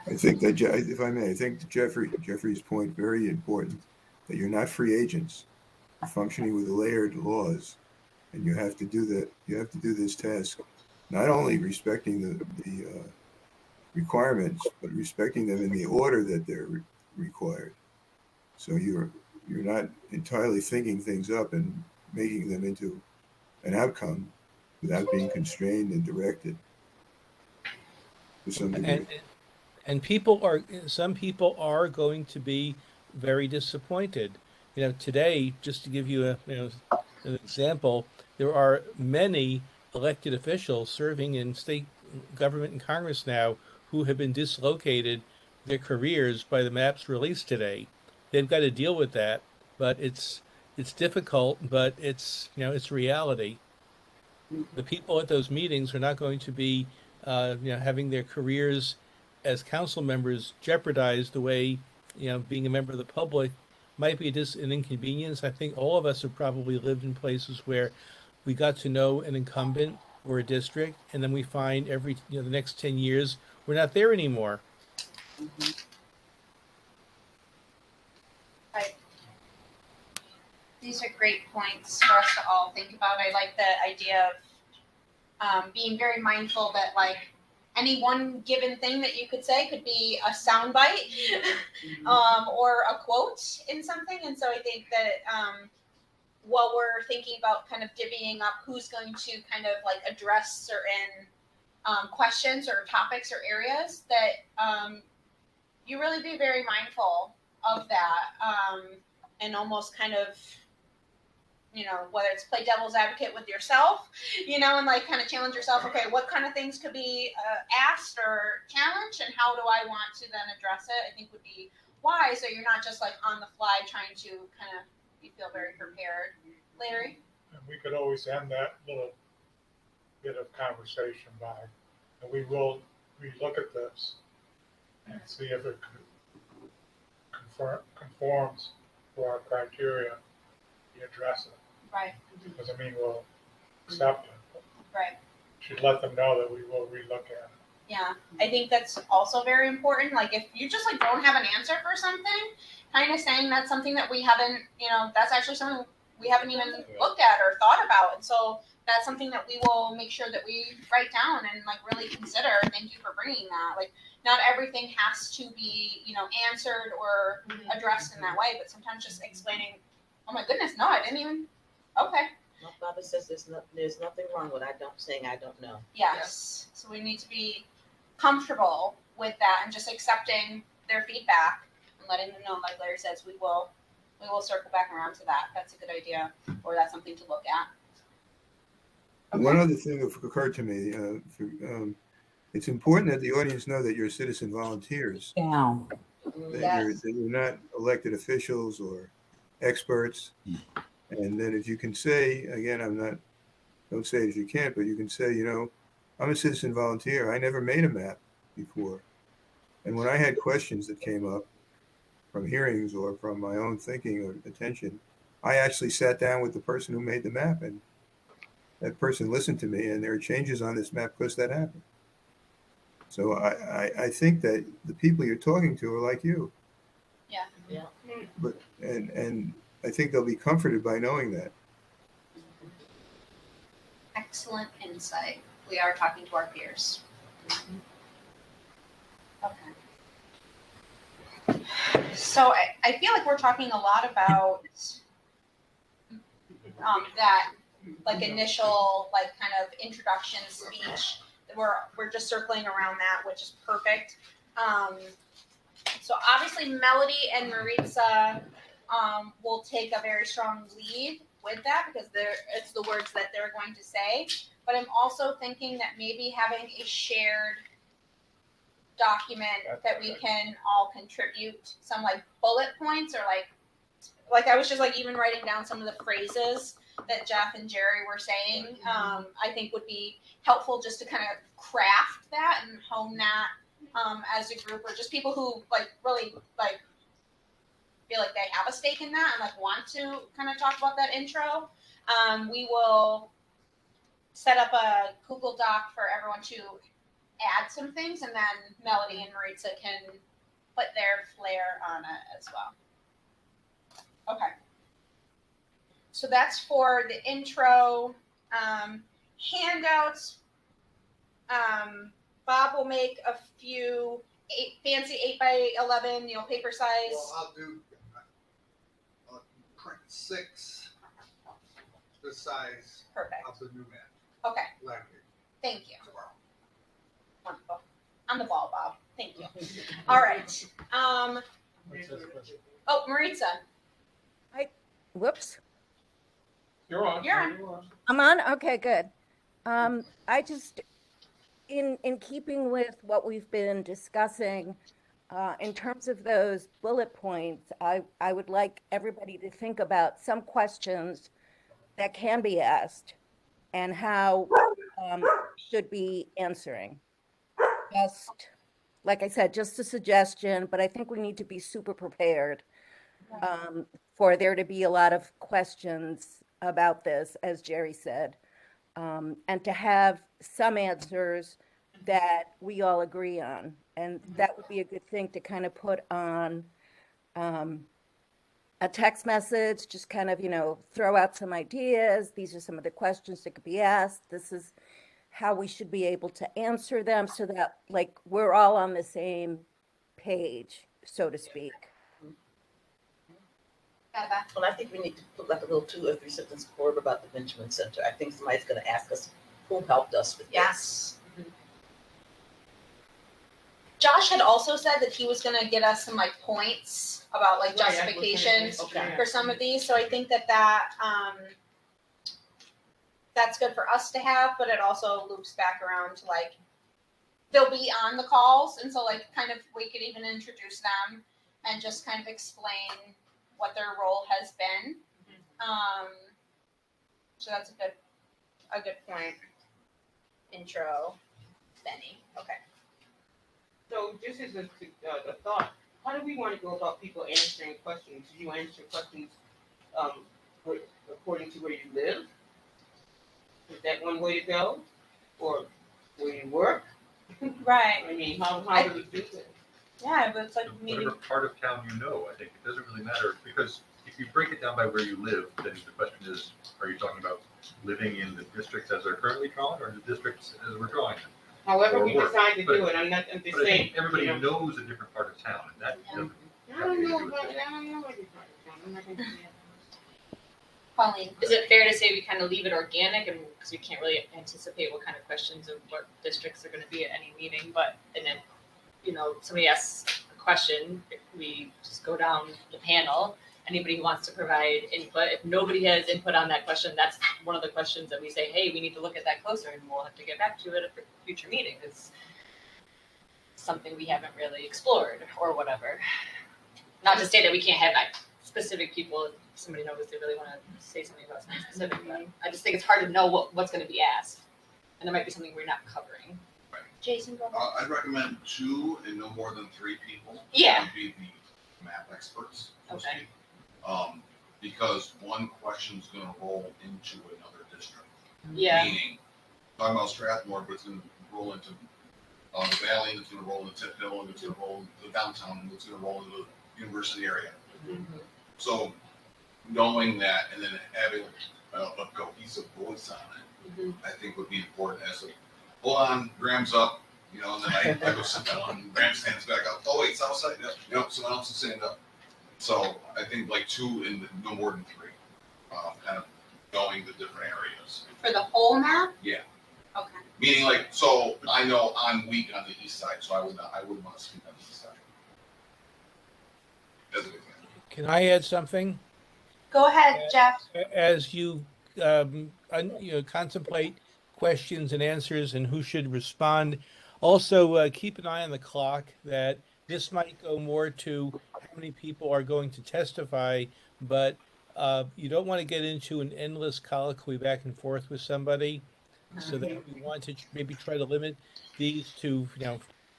I think that, if I may, I think Jeffrey's point very important, that you're not free agents. You're functioning with layered laws, and you have to do that. You have to do this task, not only respecting the requirements, but respecting them in the order that they're required. So you're not entirely thinking things up and making them into an outcome without being constrained and directed to some degree. And some people are going to be very disappointed. Today, just to give you an example, there are many elected officials serving in state government and Congress now who have been dislocated their careers by the maps released today. They've got to deal with that, but it's difficult, but it's reality. The people at those meetings are not going to be having their careers as council members jeopardized the way being a member of the public might be an inconvenience. I think all of us have probably lived in places where we got to know an incumbent or a district, and then we find the next 10 years we're not there anymore. Right. These are great points for us to all think about. I like the idea of being very mindful that any one given thing that you could say could be a soundbite or a quote in something. And so I think that while we're thinking about kind of divvying up who's going to kind of address certain questions or topics or areas, that you really be very mindful of that and almost kind of, whether it's play devil's advocate with yourself, and kind of challenge yourself. Okay, what kind of things could be asked or challenged, and how do I want to then address it? I think would be wise, so you're not just on the fly trying to kind of feel very prepared. Larry? And we could always end that little bit of conversation by, and we will relook at this and see if it conforms to our criteria. We address it. Right. Doesn't mean we'll accept it. Right. Should let them know that we will relook at it. Yeah, I think that's also very important. If you just don't have an answer for something, kind of saying that's something that we haven't, that's actually something we haven't even looked at or thought about. And so that's something that we will make sure that we write down and really consider. Thank you for bringing that. Not everything has to be, answered or addressed in that way, but sometimes just explaining, oh my goodness, no, I didn't even, okay. My father says there's nothing wrong with saying I don't know. Yes. So we need to be comfortable with that and just accepting their feedback and letting them know, like Larry says, we will circle back around to that. That's a good idea, or that's something to look at. One other thing that occurred to me, it's important that the audience know that you're citizen volunteers, Down. that you're not elected officials or experts. And then if you can say, again, don't say it if you can't, but you can say, I'm a citizen volunteer. I never made a map before. And when I had questions that came up from hearings or from my own thinking or attention, I actually sat down with the person who made the map, and that person listened to me, and there are changes on this map because that happened. So I think that the people you're talking to are like you. Yeah. Yeah. But and I think they'll be comforted by knowing that. Excellent insight. We are talking to our peers. Okay. So I feel like we're talking a lot about that like initial like kind of introduction speech. We're just circling around that, which is perfect. So obviously Melody and Maritza will take a very strong lead with that because it's the words that they're going to say. But I'm also thinking that maybe having a shared document that we can all contribute some like bullet points or like I was just like even writing down some of the phrases that Jeff and Jerry were saying, I think would be helpful just to kind of craft that and hone that as a group, or just people who like really like feel like they have a stake in that and like want to kind of talk about that intro. We will set up a Google Doc for everyone to add some things, and then Melody and Maritza can put their flair on it as well. Okay. So that's for the intro. Handouts. Bob will make a few fancy 8x11, paper size. Well, I'll print 6 the size Perfect. of the new map. Okay. Language. Thank you. Wonderful. On the ball, Bob. Thank you. All right. Oh, Maritza. Whoops. You're on. You're on. I'm on? Okay, good. I just, in keeping with what we've been discussing, in terms of those bullet points, I would like everybody to think about some questions that can be asked and how should be answering. Just, like I said, just a suggestion, but I think we need to be super prepared for there to be a lot of questions about this, as Jerry said, and to have some answers that we all agree on. And that would be a good thing to kind of put on a text message, just kind of, throw out some ideas. These are some of the questions that could be asked. This is how we should be able to answer them so that like we're all on the same page, so to speak. Well, I think we need to put like a little 2 or 3 sentence blurb about the Benjamin Center. I think somebody's going to ask us who helped us with Yes. Mm-hmm. Josh had also said that he was going to get us some like points about like justifications for some of these. So I think that that's good for us to have, but it also loops back around to like they'll be on the calls, and so like kind of we could even introduce them and just kind of explain what their role has been. So that's a good point. Intro, Benny. Okay. So just as a thought, how do we want to go about people answering questions? Do you answer questions according to where you live? Is that one way to go? Or where you work? Right. I mean, how do we do that? Yeah, but it's like maybe Whatever part of town I think it doesn't really matter, because if you break it down by where you live, then the question is, are you talking about living in the districts as they're currently drawn, or the districts as we're drawing them? However we Or decide to but- do it, I'm just But I saying. think everybody knows a different part of town, and that doesn't I have don't anything know to do with about it. I don't know what you're talking about. I'm not gonna do that. Pauline. Is it fair to say we kind of leave it organic, and because we can't really anticipate what kind of questions of what districts are going to be at any meeting, and then somebody asks a question, we just go down the panel anybody who wants to provide input. If nobody has input on that question, that's one of the questions that we say, hey, we need to look at that closer, and we'll have to get back to it at a future meeting. It's something we haven't really explored or whatever. Not to say that we can't have like specific people, if somebody knows they really want to say something about something specific, but I just think it's hard to know what's going to be asked. And there might be something we're not covering. Jason, go ahead. I'd recommend 2 and no more than 3 people. Yeah. Would be the map experts, so to Okay. speak. Because one question's gonna roll into another district. Yeah. Meaning, talking about Strathmore, but it's gonna roll into the Valley, and it's gonna roll into Tippville, and it's gonna roll into the downtown, and it's gonna roll into the university area. So knowing that and then having a cohesive voice on it, I think would be important as a, hold on, Graham's up, you know, and then I go sit down and Graham stands back up. Oh wait, south side, you know, someone else is standing up. So I think like 2 and no more than 3, kind of knowing the different areas. For the whole map? Yeah. Okay. Meaning like, so I know I'm weak on the east side, so I wouldn't want to speak on the east side. As an example. Can I add something? Go ahead, Jeff. As you, contemplate questions and answers and who should respond, also keep an eye on the clock, that this might go more to how many people are going to testify, but you don't want to get into an endless colloquy back and forth with somebody. So that we want to maybe try to limit these to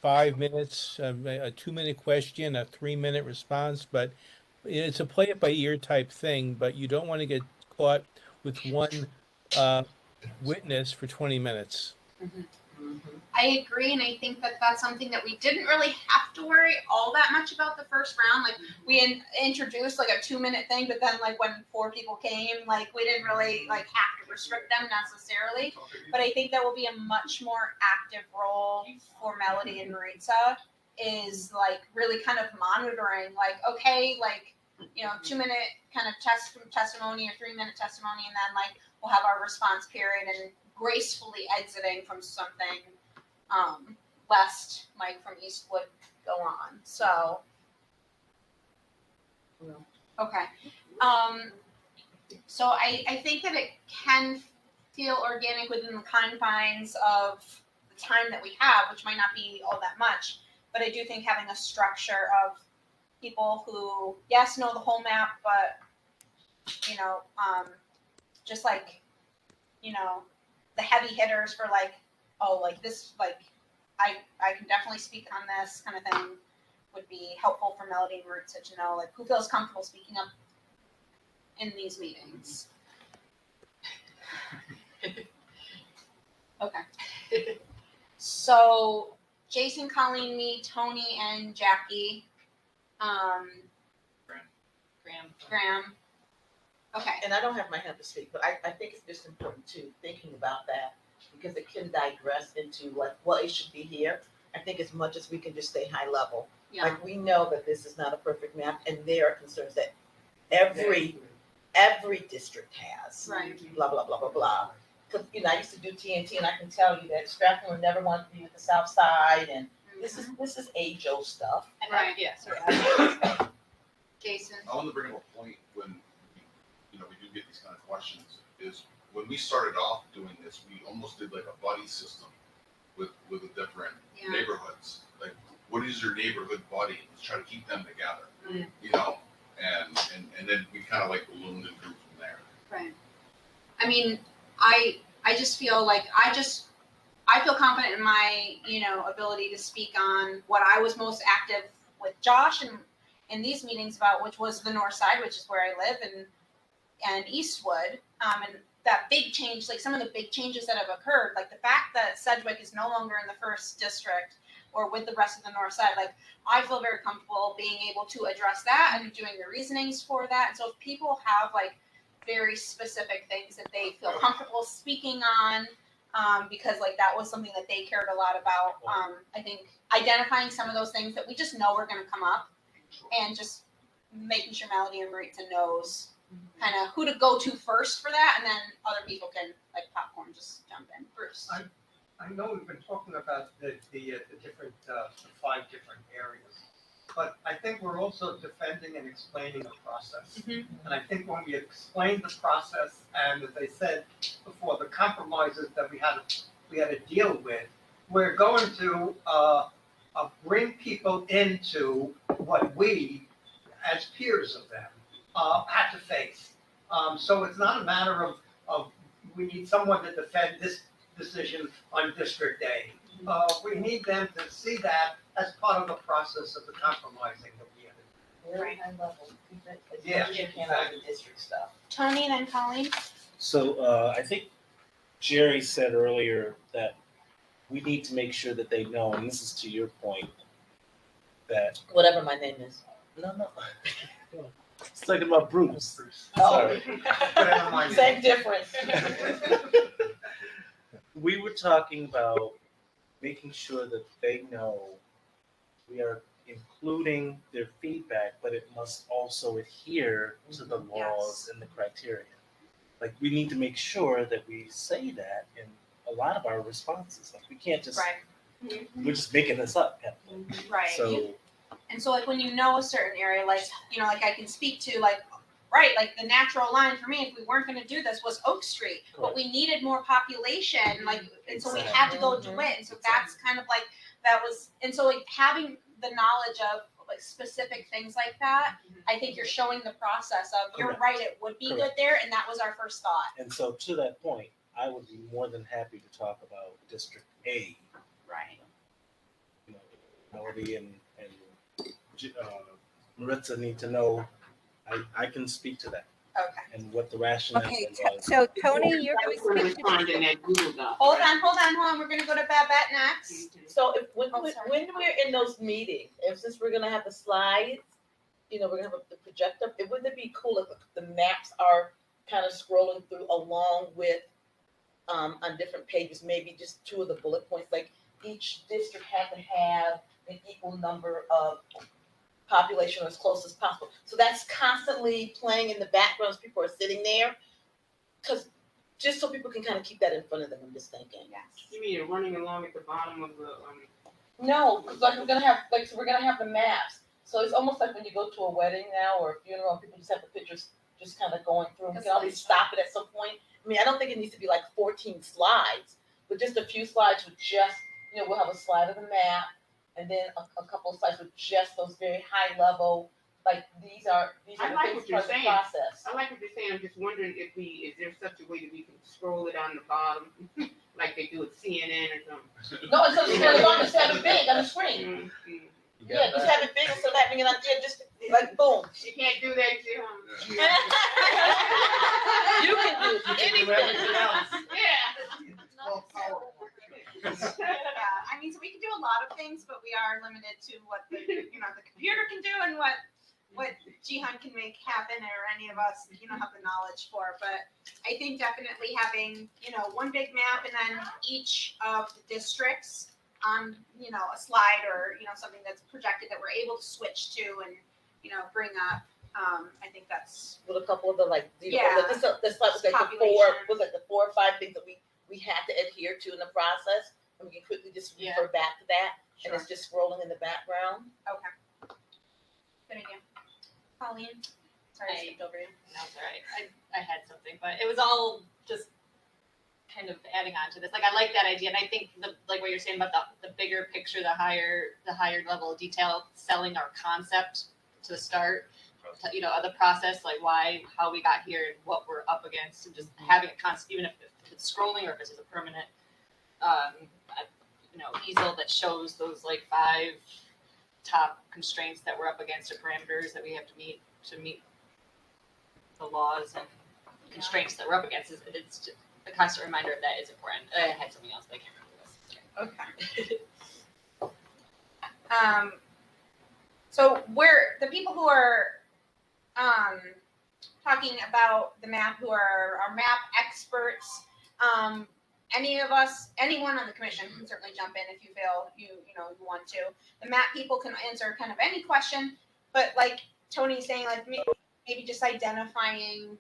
5 minutes, a 2-minute question, a 3-minute response, but it's a play it by ear type thing, but you don't want to get caught with one witness for 20 minutes. I agree, and I think that that's something that we didn't really have to worry all that much about the first round. Like, we introduced like a 2-minute thing, but then like when 4 people came, like we didn't really like have to restrict them necessarily. But I think that will be a much more active role for Melody and Maritza, is like really kind of monitoring, like, okay, like, 2-minute kind of testimony or 3-minute testimony, and then like we'll have our response period and gracefully exiting from something, lest Mike from Eastwood go on. So, okay. So I think that it can feel organic within the confines of the time that we have, which might not be all that much, but I do think having a structure of people who, yes, know the whole map, but, just like, the heavy hitters for like, oh, like this, like, I can definitely speak on this kind of thing, would be helpful for Melody and Maritza to know, like, who feels comfortable speaking up in these meetings. Okay. So Jason, Colleen, me, Tony, and Jackie. Graham. Okay. And I don't have my hand to speak, but I think it's just important too, thinking about that, because it can digress into like what it should be here. I think as much as we can just stay high level. Yeah. Like, we know that this is not a perfect map, and there are concerns that every district has. Right. Blah, blah, blah, blah, blah. Because, I used to do TNT, and I can tell you that Strathmore never wanted to be with the South Side, and this is age-old stuff. Right. Yeah, sorry. Jason. I want to bring up a point when, we do get these kind of questions, is when we started off doing this, we almost did like a buddy system with the different neighborhoods. Like, what is your neighborhood buddy? Let's try to keep them together, and then we kind of like ballooned and grew from there. Right. I mean, I just feel like I feel confident in my, ability to speak on what I was most active with Josh and in these meetings about, which was the North Side, which is where I live, and Eastwood, and that big change, like some of the big changes that have occurred, like the fact that Sedgwick is no longer in the first district or with the rest of the North Side, like I feel very comfortable being able to address that and doing the reasonings for that. And so if people have like very specific things that they feel comfortable speaking on, because like that was something that they cared a lot about, I think identifying some of those things that we just know are going to come up, and just making sure Melody and Maritza knows kind of who to go to first for that, and then other people can, like popcorn, just jump in. Bruce. I know we've been talking about the different, the 5 different areas. but I think we're also defending and explaining the process. Mhm. And I think when we explain the process, and as I said before, the compromises that we had to deal with, we're going to bring people into what we, as peers of them, had to face. So it's not a matter of we need someone to defend this decision on District A. We need them to see that as part of the process of the compromising that we had. Very high level, keep it as Yeah, much as you can out of the district stuff. Tony, then Colleen. So I think Jerry said earlier that we need to make sure that they know, and this is to your point, that Whatever my name is. no. It's talking about Bruce. Oh. Sorry. Same difference. We were talking about making sure that they know we are including their feedback, but it must also adhere to the laws and the criteria. Like, we need to make sure that we say that in a lot of our responses. Like, we can't just, we're just making this up. Right. So, And so like when you know a certain area, like, you know, like I can speak to like, right, like the natural line for me, if we weren't gonna do this, was Oak Street. But we needed more population, like, and so we had to go do it. And so that's kind of like, that was, and so like having the knowledge of like specific things like that, I think you're showing the process of, you're Correct. right, it would be good Correct. there, and that was our first thought. and so to that point, I would be more than happy to talk about District A. Right. You know, Melody and Maritza need to know. I can speak to that. Okay. And what the rationale Okay, was. so Tony, you're I was gonna going to speak respond to. in that Google Doc. Hold on, we're gonna go to Babette next. So if, when Oh, sorry. we're in those meetings, if since we're gonna have the slides, you know, we're gonna have the projector, it wouldn't it be cool if the maps are kind of scrolling through along with, on different pages, maybe just two of the bullet points, like each district had to have an equal number of population or as close as possible. So that's constantly playing in the background as people are sitting there. Cause just so people can kind of keep that in front of them, I'm just thinking. Yes. You mean you're running along at the bottom of the, No, because like we're gonna have so we're gonna have the maps. So it's almost like when you go to a wedding now or a funeral, and people just have the pictures just kind of going through. We can always stop it at some point. I mean, I don't think it needs to be like 14 slides, but just a few slides with just, you know, we'll have a slide of the map and then a couple of slides with just those very high level, like these are I the like things what you're part of the saying. process. I like what you're saying. I'm just wondering if is there such a way that we can scroll it on the bottom, like they do at CNN or something? No, it's as long as have it big on the screen. Mm-hmm. Yeah, just have it big instead of having it on there, just like boom. You can't do that, you You can do anything. Yeah, I mean, so we can do a lot of things, but we are limited to what the, you know, the computer can do and what Jihan can make happen, or any of us, you know, have the knowledge for. But I think definitely having, you know, one big map and then each of the districts on, you know, a slide or, you know, something that's projected that we're able to switch to and, you know, bring up. I think that's With a couple of the like, you know, Yeah. like this was like the Population. four or five things that we had to adhere to in the process, and we can quickly just refer back to that, and it's just scrolling in the background. okay. Good idea. Colleen, sorry I skipped over you. No, it's all right. I had something, but it was all just kind of adding on to this. Like, I like that idea, and I think like what you're saying about the bigger picture, the higher level of detail, selling our concept to start, you know, the process, like how we got here and what we're up against, and just having a constant, even if it's scrolling or if it's just a permanent, you know, easel that shows those like 5 top constraints that we're up against, or parameters that we have to meet the laws and constraints that we're up against. It's just a constant reminder of that is important. I had something else, but I can't remember this. Okay. So we're the people who are talking about the map, who are our map experts. Anyone on the commission can certainly jump in if you feel you want to. The map people can answer kind of any question, but like Tony's saying, like maybe just identifying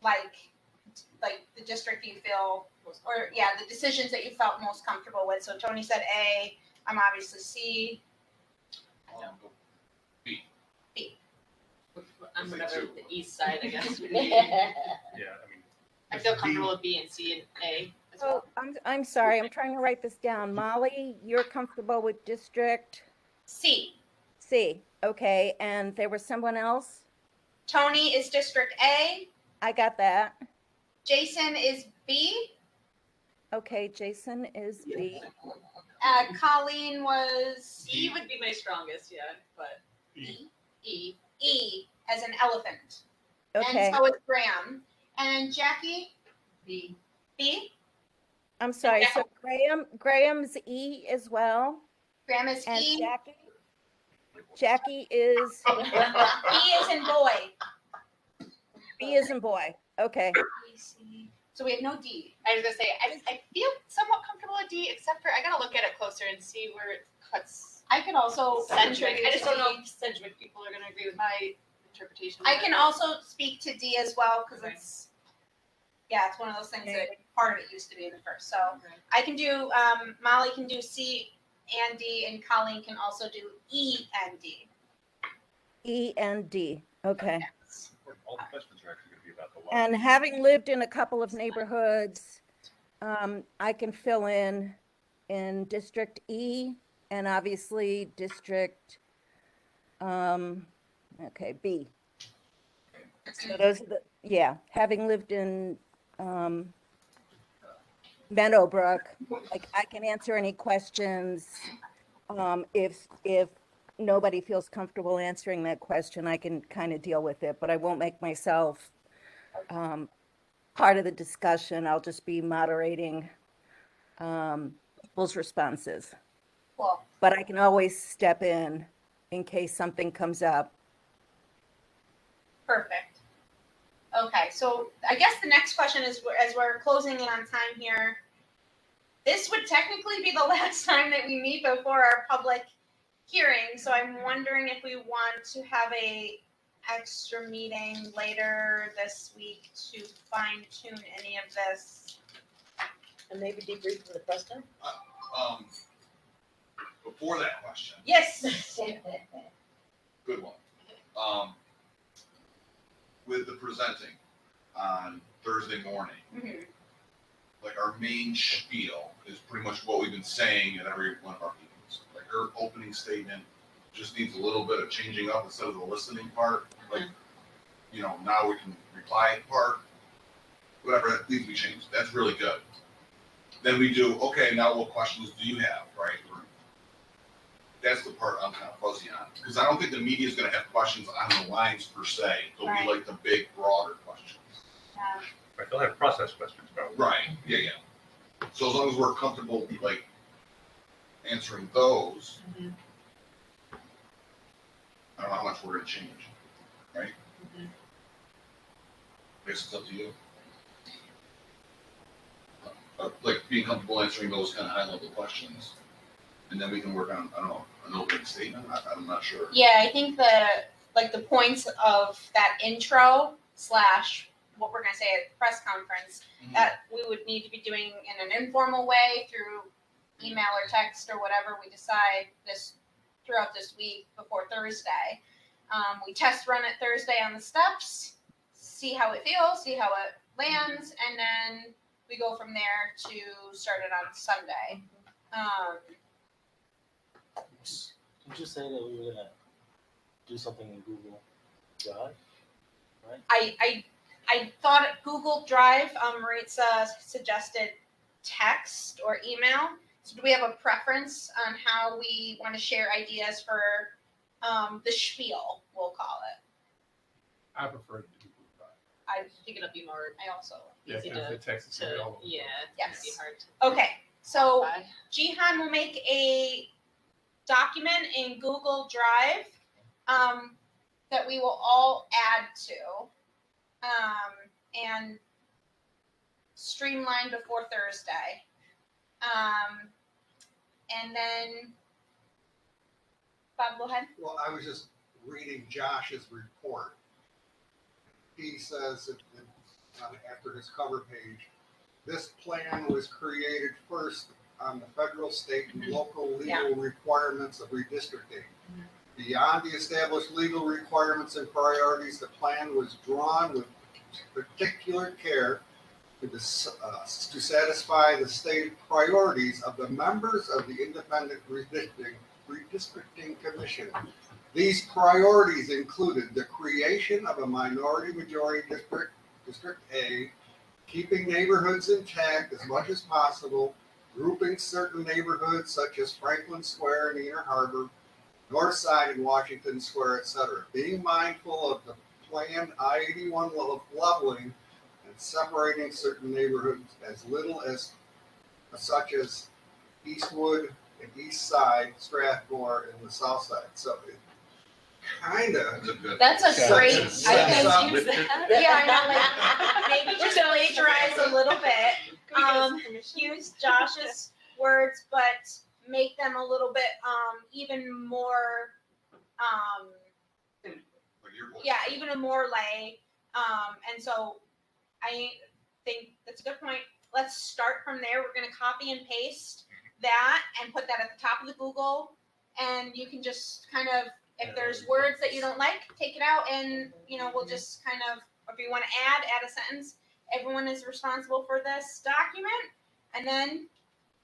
like the district you feel, or the decisions that you felt most comfortable with. So Tony said A, I'm obviously C. B. B. I'm whatever the east side, I guess. Yeah, I mean, I feel comfortable with B and C and A as well. Oh, I'm sorry, I'm trying to write this down. Molly, you're comfortable with District C. C, okay, and there was someone else? Tony is District A. I got that. Jason is B. Okay, Jason is B. Colleen was E would be my strongest, yeah, but E. E as an elephant. Okay, And so is Graham. And Jackie? B. B. I'm sorry, so Graham's E as well, Graham is and E. Jackie is, B is in boy. B is in boy, okay. So we have no D. I was gonna say, I feel somewhat comfortable with D, except for, I gotta look at it closer and see where it cuts I can also centric. I just don't know D. if centric people are gonna agree with my interpretation. I can also speak to D as well because Okay. it's one of those things that part of it used to be in the first. So Okay. I can do Molly can do C and D, and Colleen can also do E and D. E and D, okay. all the questions are actually gonna be about the law. And having lived in a couple of neighborhoods, I can fill in District E and obviously District, okay, B. So those are the, having lived in Meadowbrook, like I can answer any questions. If nobody feels comfortable answering that question, I can kind of deal with it, but I won't make myself part of the discussion. I'll just be moderating people's responses. Cool. But I can always step in case something comes up. Perfect. Okay, so I guess the next question is, as we're closing in on time here, this would technically be the last time that we meet before our public hearing. So I'm wondering if we want to have a extra meeting later this week to fine tune any of this. And maybe debrief from the president? Before that question, Yes. good one. With the presenting on Thursday morning, Mhm. like our main spiel is pretty much what we've been saying at every one of our meetings. Like her opening statement just needs a little bit of changing up instead of the listening part. Like, now we can reply part, whatever that needs to be changed. That's really good. Then we do, okay, now what questions do you have, right? That's the part I'm kind of fuzzy on, because I don't think the media is going to have questions on the lines per se. They'll Right. be like the big, broader questions. Yeah. Right, they'll have process questions probably. Right. Yeah. So as long as we're comfortable, like answering those, I don't know how much we're going to change, right? I guess it's up to you. Like being comfortable answering those kind of high-level questions, and then we can work on, I don't know, an opening statement. I'm not sure. Yeah, I think the points of that intro / what we're gonna say at the press conference, that we would need to be doing in an informal way through email or text or whatever we decide this throughout this week before Thursday. We test run it Thursday on the steps, see how it feels, see how it lands, and then we go from there to start it on Sunday. Did you say that we were gonna do something in Google Drive? Right? I thought Google Drive, Maritza suggested text or email. So do we have a preference on how we want to share ideas for the spiel, we'll call it? I prefer to do Google Drive. I think it'll be more also Yeah, because the text is gonna be all over the place. Yes. It'd be hard to. Okay, so Jihan will make a document in Google Drive that we will all add to and streamline before Thursday. And then, Bob, go ahead. Well, I was just reading Josh's report. He says after his cover page, this plan was created first on the federal, state, and local legal requirements of redistricting. Beyond the established legal requirements and priorities, the plan was drawn with particular care to satisfy the stated priorities of the members of the Independent Redistricting Commission. These priorities included the creation of a minority-majority district, District A, keeping neighborhoods intact as much as possible, grouping certain neighborhoods such as Franklin Square and Inner Harbor, North Side and Washington Square, etc., being mindful of the planned I-81 leveling and separating certain neighborhoods as little as such as Eastwood and East Side, Strathmore, and the South Side. So it kind of. That's a great, I Sets think, up- yeah, I know, like, maybe just plagiarize a little bit, use Josh's words, but make them a little bit, even more, yeah, even more lay, and so I think that's a good point. Let's start from there. We're gonna copy and paste that and put that at the top of the Google, and you can just kind of, if there's words that you don't like, take it out, and, you know, we'll just kind of, if you wanna add a sentence, everyone is responsible for this document, and then,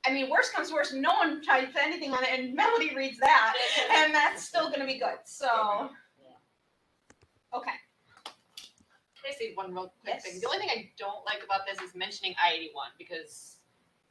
I mean, worst comes to worst, no one types anything on it, and Melody reads that, and that's still gonna be good, so. Okay. Can I say one real quick Yes. thing? The only thing I don't like about this is mentioning I-81 because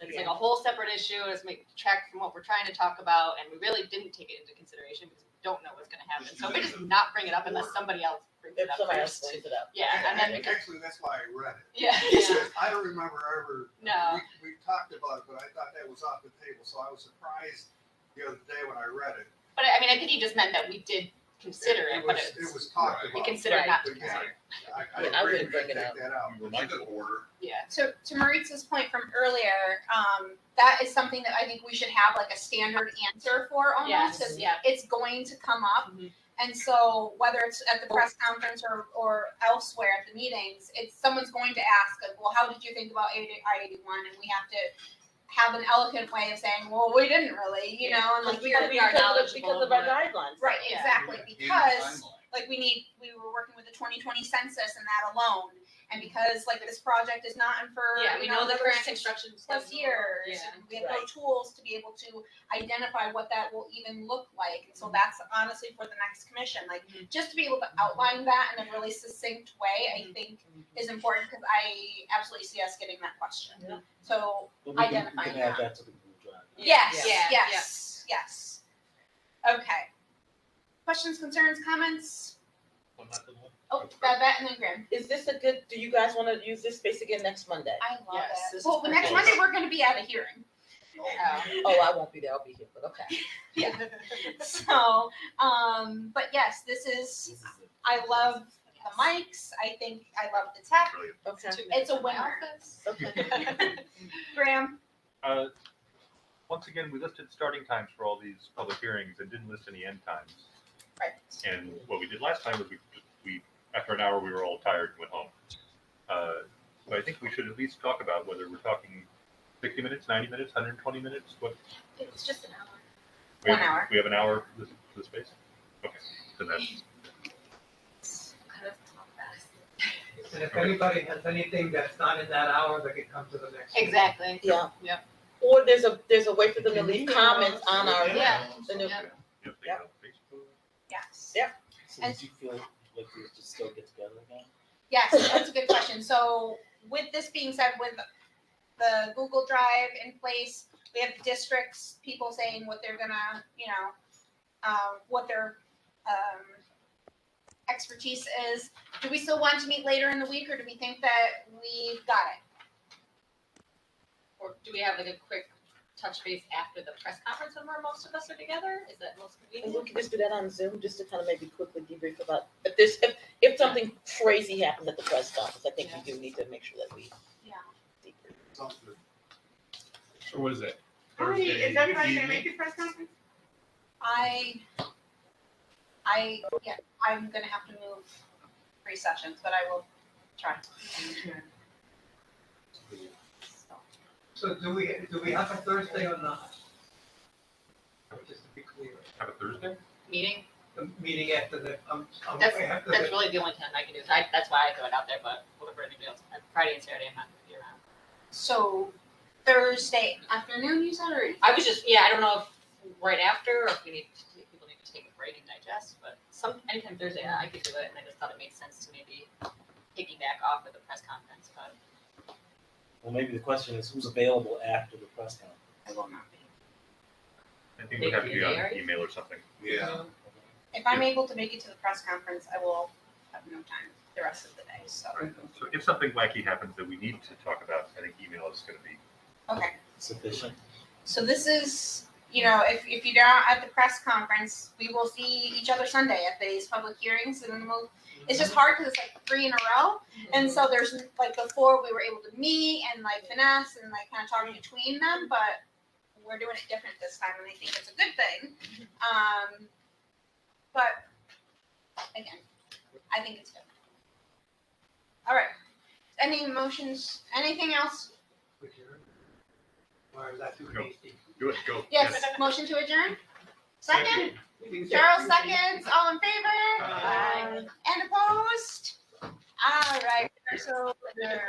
it's like a whole separate issue. It's make track from what we're trying to talk about, and we really didn't take it into consideration because we don't know what's going to happen. So we just not bring it up unless somebody else brings it If up somebody else first. brings it up. Yeah, and then Actually, that's why I read it. Yeah. Because I don't remember ever. No. We talked about it, but I thought that was off the table, so I was surprised the other day when I read it. But I mean, I think he just meant that we did consider it, but It was talked about. we considered not to But yeah, consider. I Yeah, I agree wouldn't we bring should it take up. that out. Reminded order. Yeah. To Maritz's point from earlier, that is something that I think we should have like a standard answer for almost, Yes, because yeah. it's going to come up. Mhm. And so whether it's at the press conference or elsewhere at the meetings, someone's going to ask, like, well, how did you think about I-81? And we have to have an eloquent way of saying, well, we didn't really, you know, and like Because of our guidelines. Right, Yeah. exactly, Yeah. because like we were working with the 2020 census and that alone, and because like this project is not in for, Yeah, we you know the another current 6 construction plus schedule. years, Yeah. and we have no Right. tools to be able to identify what that will even look like, and so that's honestly for the next commission, like, just to be able to outline that in a really succinct way, I think is important, because I absolutely see us getting that question. Yeah. So, But we identifying can add that. that to the Google Drive. Yes, Yeah. yes. Okay. Questions, concerns, comments? Oh, Babette and then Graham. Is this a good, do you guys want to use this space again next Monday? I love Yes, it. this Well, is next perfect. Monday, we're gonna be at a hearing. Oh, I won't be there, I'll be here, but okay. Yeah. So, but yes, this is, I love the mics, I think I love the tech. Okay. It's a winner. Okay. Graham? Once again, we listed starting times for all these public hearings and didn't list any end times. Right. And what we did last time was we after an hour, we were all tired and went home. But I think we should at least talk about whether we're talking 60 minutes, 90 minutes, 120 minutes, what? It's just an hour. We have, 1 hour. We have an hour for the space? Okay, then that's, And if anybody has anything that's not in that hour, they can come to the next. meeting. Exactly. Yeah. Yep. Or there's a way for them to leave comments on our. Yeah. the new- Yeah. you have to go on Facebook. Yes. Yeah. So did you feel like we should still get together again? Yes, that's a good question. So with this being said, with the Google Drive in place, we have districts, people saying what they're gonna, you know, what their expertise is. Do we still want to meet later in the week, or do we think that we've got it? Or do we have like a quick touch base after the press conference when most of us are together? Is that most And we convenient? can just do that on Zoom, just to kind of maybe quickly debrief about, if something crazy happens at the press conference, I think we do need to make sure that we. Yeah. debrief. Sounds good. So what is it? How many, is Thursday everybody gonna evening? make the press conference? Yeah, I'm gonna have to move 3 sessions, but I will try. So do we have a Thursday or not? Just to be clear, Have a Thursday? Meeting, the meeting after that's, after that's the, really the only time I can do, that's why I throw it out there, but whatever anybody else, Friday and Saturday, I'm not gonna be around. So Thursday afternoon, you said, or? I was just, yeah, I don't know if right after, or if people need to take a break and digest, but anytime Thursday, I could do it, and I just thought it made sense to maybe piggyback off of the press conference, but Well, maybe the question is who's available after the press conference? I will not be. I think it would have to be on email or something. Yeah. If I'm able to make it to the press conference, I will have no time the rest of the day, so. So if something wacky happens that we need to talk about, I think email is gonna be. Okay, Sufficient? so this is, if you're down at the press conference, we will see each other Sunday at these public hearings, and then it's just hard because it's like 3 in a row. And so there's like before we were able to meet and like finesse and like kind of talk between them, but we're doing it different this time, and I think it's a good thing. But again, I think it's good. All right. Any motions? Anything else? or is that too Go. hasty? Do it, go. Yes. Motion to adjourn. Second. Cheryl seconds. All in favor? Aye. And opposed? All right. So adjourned.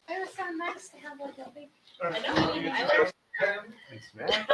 It was so nice to have like a big. I know, I like. Thanks, man.